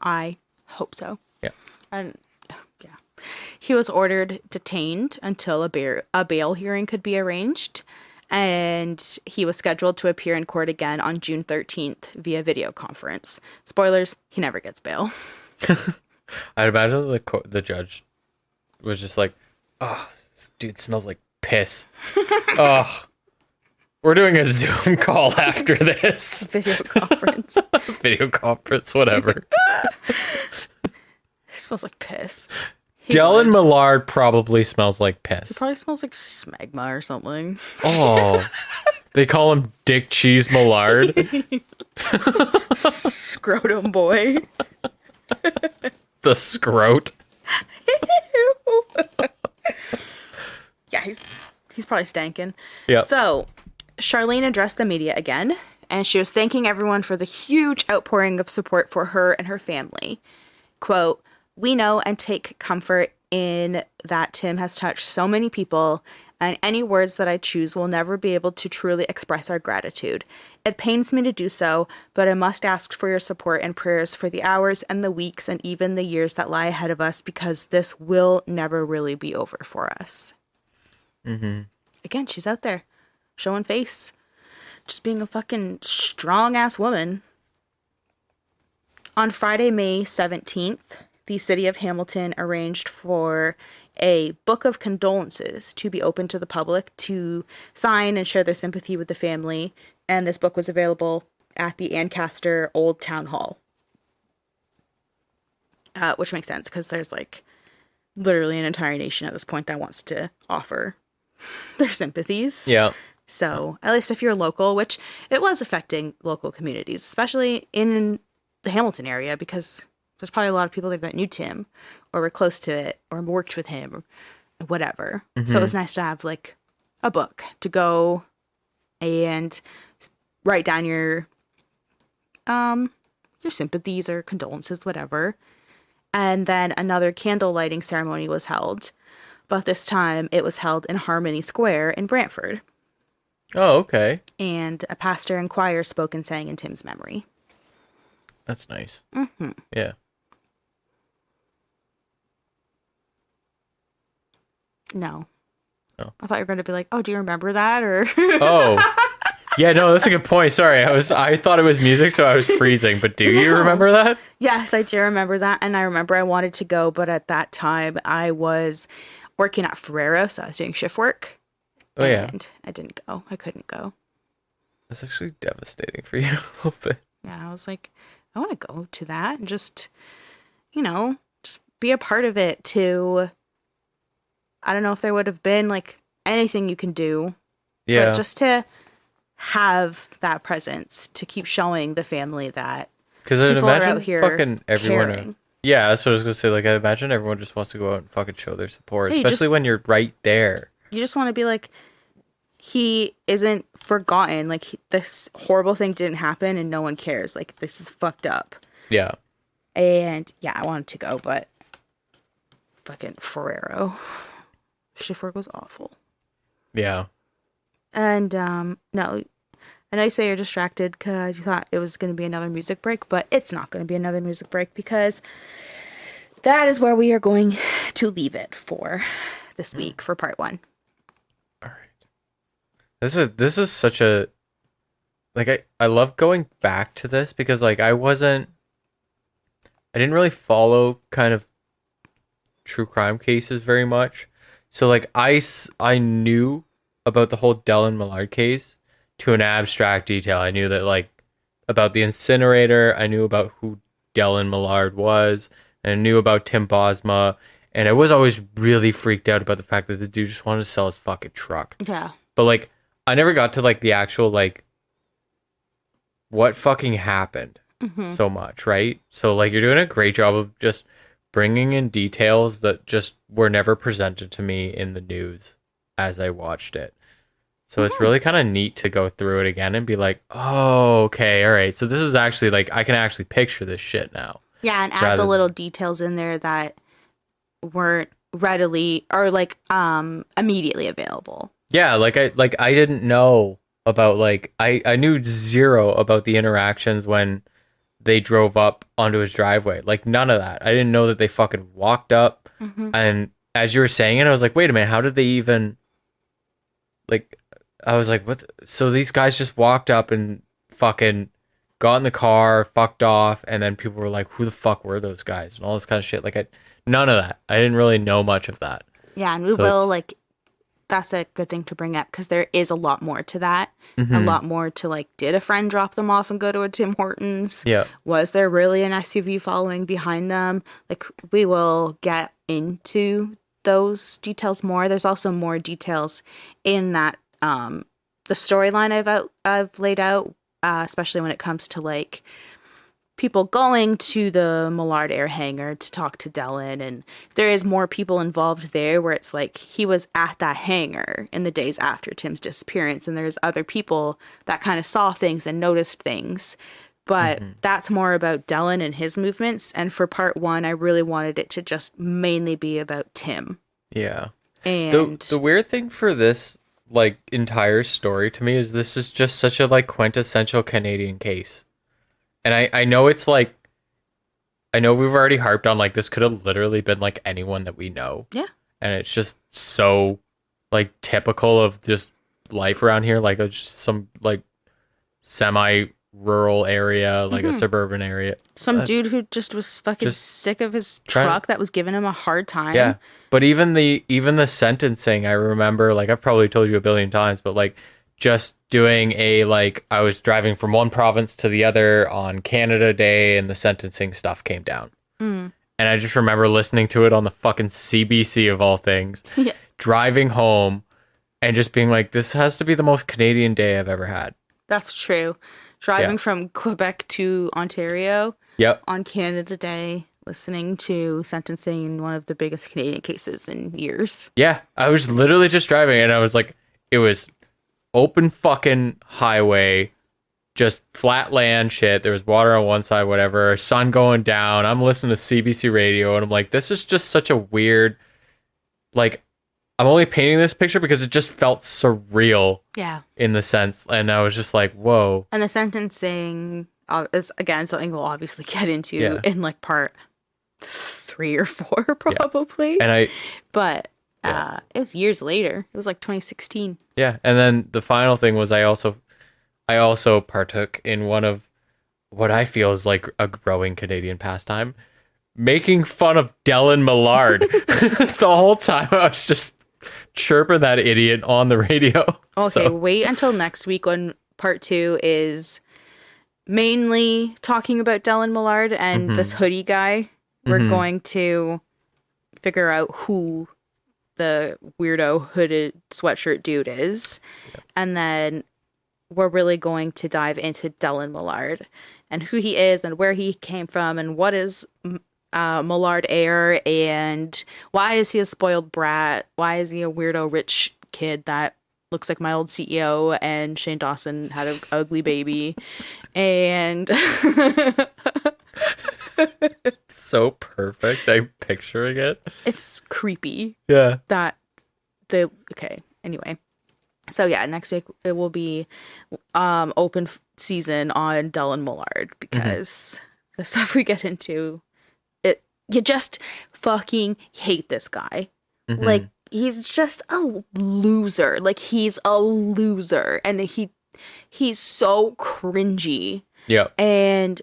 I hope so. Yeah. And yeah, he was ordered detained until a bail hearing could be arranged. And he was scheduled to appear in court again on June 13th via video conference. Spoilers, he never gets bail. I'd imagine the judge was just like, oh, this dude smells like piss. Oh, we're doing a Zoom call after this. Video conference. Video conference, whatever. He smells like piss. Dellen Millard probably smells like piss. He probably smells like smegma or something. Oh, they call him Dick Cheese Millard. Scrotum boy. The scrote. Yeah, he's probably stankin'. Yeah. So, Charlene addressed the media again, and she was thanking everyone for the huge outpouring of support for her and her family. Quote, "We know and take comfort in that Tim has touched so many people, and any words that I choose will never be able to truly express our gratitude. It pains me to do so, but I must ask for your support and prayers for the hours and the weeks and even the years that lie ahead of us, because this will never really be over for us." Mm-hmm. Again, she's out there, showing face, just being a fucking strong-ass woman. On Friday, May 17th, the city of Hamilton arranged for a book of condolences to be open to the public to sign and share their sympathy with the family. And this book was available at the Ancaster Old Town Hall. Which makes sense because there's like literally an entire nation at this point that wants to offer their sympathies. Yeah. So at least if you're local, which it was affecting local communities, especially in the Hamilton area, because there's probably a lot of people there that knew Tim or were close to it or worked with him or whatever. Mm-hmm. So it was nice to have like a book to go and write down your sympathies or condolences, whatever. And then another candle lighting ceremony was held, but this time it was held in Harmony Square in Brantford. Oh, okay. And a pastor and choir spoke and sang in Tim's memory. That's nice. Mm-hmm. Yeah. No. Oh. I thought you were going to be like, oh, do you remember that? Or Oh. Yeah, no, that's a good point. Sorry, I thought it was music, so I was freezing. But do you remember that? Yes, I do remember that. And I remember I wanted to go, but at that time I was working at Ferrero, so I was doing shift work. Oh, yeah. And I didn't go. I couldn't go. That's actually devastating for you a little bit. Yeah, I was like, I want to go to that and just, just be a part of it to, I don't know if there would have been like anything you can do. Yeah. But just to have that presence to keep showing the family that because I'd people are imagine out here fucking everyone caring. Yeah, that's what I was gonna say. Like, I imagine everyone just wants to go out and fucking show their support, Hey, especially when you're right there. You just want to be like, he isn't forgotten. Like, this horrible thing didn't happen and no one cares. Like, this is fucked up. Yeah. And yeah, I wanted to go, but fucking Ferrero shift work was awful. Yeah. And no, I know you say you're distracted because you thought it was going to be another music break, but it's not going to be another music break because that is where we are going to leave it for this week for part 1. All right. This is such a, like, I love going back to this because, like, I didn't really follow kind of true crime cases very much. So, like, I knew about the whole Dellen Millard case to an abstract detail. I knew that, like, about the incinerator. I knew about who Dellen Millard was. and I knew about Tim Bosma, and I was always really freaked out about the fact that the dude just wanted to sell his fucking truck. Yeah. But like, I never got to like the actual like what fucking happened so much, right? So like, you're doing a great job of just bringing in details that just were never presented to me in the news as I watched it. So it's really kind of neat to go through it again and be like, oh, okay, all right. So this is actually like, I can actually picture this shit now. Yeah, and add the little details in there that weren't readily or like immediately available. Yeah, like I didn't know about like I knew zero about the interactions when they drove up onto his driveway. Like none of that. I didn't know that they fucking walked up. And as you were saying it, I was like, wait a minute, how did they even like I was like, what? So these guys just walked up and fucking got in the car, fucked off, and then people were like, who the fuck were those guys? And all this kind of shit. Like none of that. I didn't really know much of that. Yeah, and we will like that's a good thing to bring up because there is a lot more to that. A lot more to like, did a friend drop them off and go to a Tim Hortons? Yeah. Was there really an SUV following behind them? Like, we will get into those details more. There's also more details in that the storyline I've laid out, especially when it comes to like people going to the Millard air hangar to talk to Dellen, and there is more people involved there where it's like he was at that hangar in the days after Tim's disappearance, and there's other people that kind of saw things and noticed things, but that's more about Dellen and his movements. And for part 1, I really wanted it to just mainly be about Tim. Yeah. And the weird thing for this like entire story to me is this is just such a like quintessential Canadian case. And I know it's like, I know we've already harped on like this could have literally been like anyone that we know. Yeah. And it's just so like typical of just life around here, like just some like semi-rural area, like a suburban area. Some dude who just was fucking sick of his truck that was giving him a hard time. Yeah. But even the sentencing, I remember, like I've probably told you a billion times, but like just doing I was driving from one province to the other on Canada Day and the sentencing stuff came down. And I just remember listening to it on the fucking CBC of all things, driving home and just being like, this has to be the most Canadian day I've ever had. That's true. Driving from Quebec to Ontario on Canada Day, listening to sentencing in one of the biggest Canadian cases in years. Yeah. I was literally just driving and I was like, it was open fucking highway, just flat land shit. There was water on one side, whatever, sun going down. I'm listening to CBC radio and I'm like, this is just such a weird, like, I'm only painting this picture because it just felt surreal. Yeah. In the sense. And I was just like, whoa. And the sentencing is, again, something we'll obviously get into in like part 3 or 4 probably. And it was years later. It was like 2016. Yeah, and then the final thing was I also partook in one of what I feel is like a growing Canadian pastime, making fun of Dellen Millard. The whole time I was just chirping that idiot on the radio. Okay, wait until next week when part 2 is mainly talking about Dellen Millard and this hoodie guy. We're going to figure out who the weirdo hooded sweatshirt dude is. And then we're really going to dive into Dellen Millard and who he is and where he came from and what is Millard Air and why is he a spoiled brat? Why is he a weirdo rich kid that looks like my old CEO and Shane Dawson had an ugly baby? And so perfect. I'm picturing it. It's creepy. Yeah. Anyway. So yeah, next week it will be open season on Dellen Millard because the stuff we get into, you just fucking hate this guy. Like, he's just a loser. Like, he's a loser. And he's so cringy. Yeah. And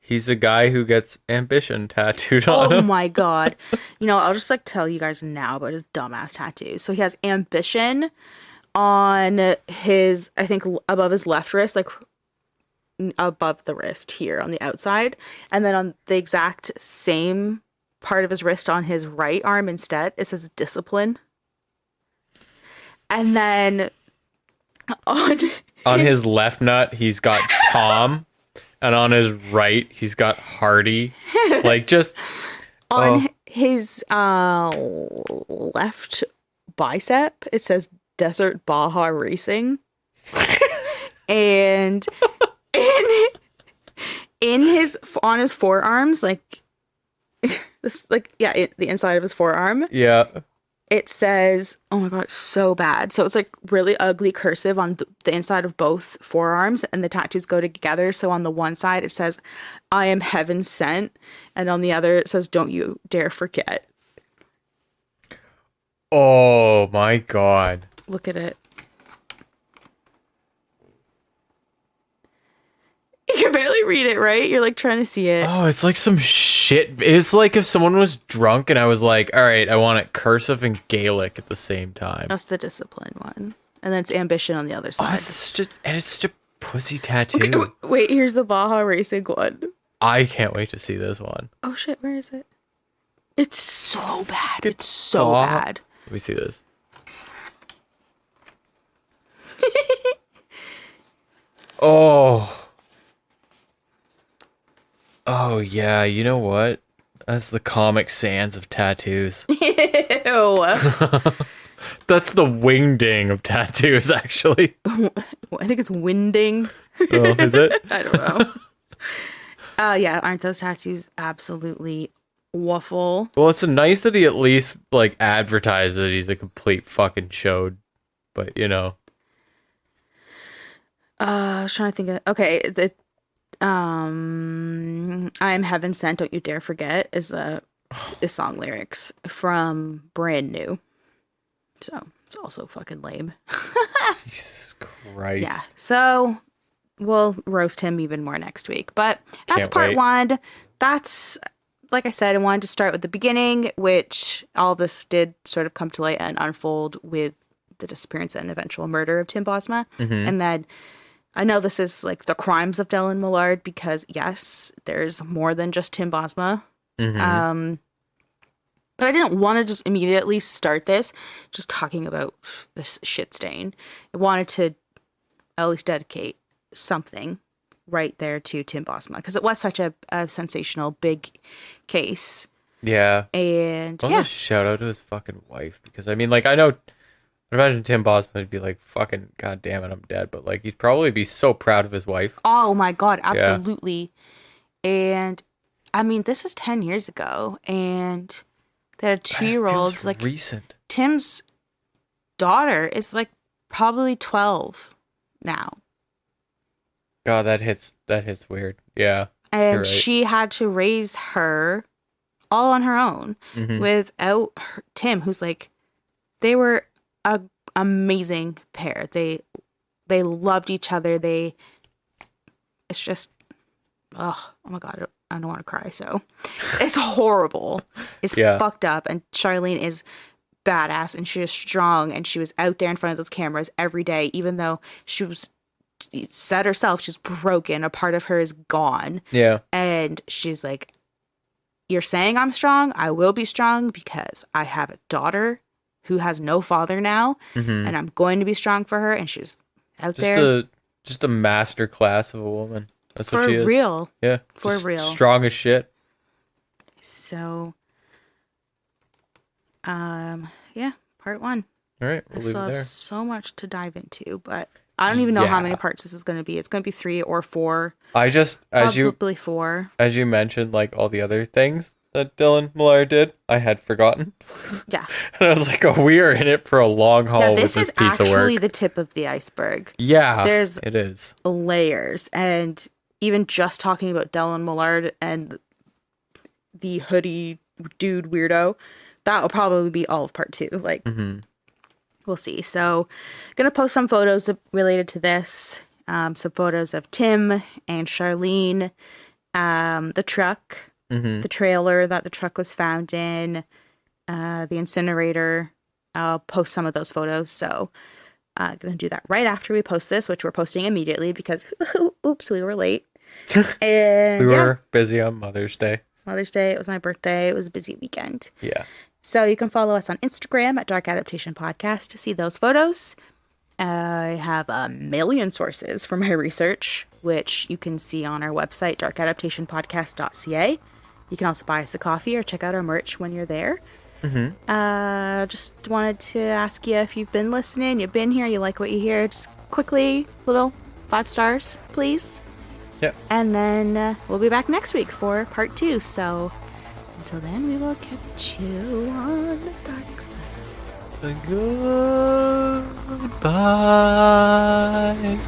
He's a guy who gets ambition tattooed on him. Oh my god. I'll just like tell you guys now about his dumbass tattoos. So he has ambition on his, I think above his left wrist, like above the wrist here on the outside. And then on the exact same part of his wrist on his right arm instead, it says discipline. And then on his left nut, he's got Tom. And on his right, he's got Hardy. Like, just... On his left bicep, it says Desert Baja Racing. And on his forearms, like this, like, yeah, the inside of his forearm. Yeah. It says, oh my God, it's so bad. So it's like really ugly cursive on the inside of both forearms, and the tattoos go together. So on the one side, it says, I am heaven sent. And on the other, it says, don't you dare forget. Oh my God. Look at it. You can barely read it, right? You're like trying to see it. Oh, it's like some shit. It's like if someone was drunk and I was like, all right, I want it cursive and Gaelic at the same time. That's the discipline one. And then it's ambition on the other side. It's just a pussy tattoo. Okay, wait, here's the Baja Racing one. I can't wait to see this one. Oh shit, where is it? It's so bad. It's so bad. Let me see this. Oh. Oh, yeah, you know what? That's the Comic Sans of tattoos. Ew. That's the wingding of tattoos, actually. I think it's winding. Oh, is it? I don't know. Yeah, aren't those tattoos absolutely waffle? Well, it's nice that he at least, like, advertised that he's a complete fucking chode. But, you know. I was trying to think of... Okay, I am heaven sent, don't you dare forget is the song lyrics from Brand New. So it's also fucking lame. Jesus Christ. Yeah. So we'll roast him even more next week. But that's Can't part wait. one. That's, like I said, I wanted to start with the beginning, which all this did sort of come to light and unfold with the disappearance and eventual murder of Tim Bosma. Mm-hmm. And then I know this is like the crimes of Dellen Millard because, yes, there's more than just Tim Bosma. Mm-hmm. But I didn't want to just immediately start this just talking about this shit stain. I wanted to at least dedicate something right there to Tim Bosma because it was such a sensational big case. Yeah. And Also, shout out to his fucking wife because, I mean, like, I know... I imagine Tim Bosma would be like, fucking, god damn it, I'm dead. But, like, he'd probably be so proud of his wife. Oh, my God, absolutely. Yeah. And, I mean, this is 10 years ago. And they had a 2-year-old. Like, recent. Tim's daughter is, like, probably 12 now. God, that hits weird. Yeah. And right. she had to raise her all on her own without Tim, who's, like, they were a amazing pair. They loved each other. It's just, oh my God, I don't want to cry. So it's horrible. It's fucked up. And Charlene is badass and she is strong and she was out there in front of those cameras every day, even though she said herself, she's broken. A part of her is gone. Yeah. And she's like, you're saying I'm strong? I will be strong because I have a daughter who has no father now, and I'm going to be strong for her, and she's out there. Just a master class of a woman. That's what she is. For real. Yeah. For real. Strong as shit. So, yeah, part one. All right, we'll leave it there. So much to dive into, but I don't even know how many parts this is going to be. It's going to be 3 or 4. Probably 4. As you mentioned, like all the other things that Dellen Millard did, I had forgotten. Yeah. And I was like, oh, we are in it for a long haul with this piece of work. This is actually the tip of the iceberg. Yeah, it is. Layers. And even just talking about Dellen Millard and the hoodie dude weirdo, that will probably be all of part 2. Like, we'll see. So, gonna post some photos related to this. Some photos of Tim and Charlene, the truck, the trailer that the truck was found in, the incinerator. I'll post some of those photos. So Gonna do that right after we post this, which we're posting immediately because, oops, we were late. And we were busy on Mother's Day. Mother's Day. It was my birthday. It was a busy weekend. Yeah. So you can follow us on Instagram at Dark Adaptation Podcast to see those photos. I have a million sources for my research, which you can see on our website, darkadaptationpodcast.ca. You can also buy us a coffee or check out our merch when you're there. Just wanted to ask you if you've been listening, you've been here, you like what you hear, just quickly, little 5 stars, please. Yep. And then we'll be back next week for part 2. So until then, we will catch you on the dark side. Goodbye.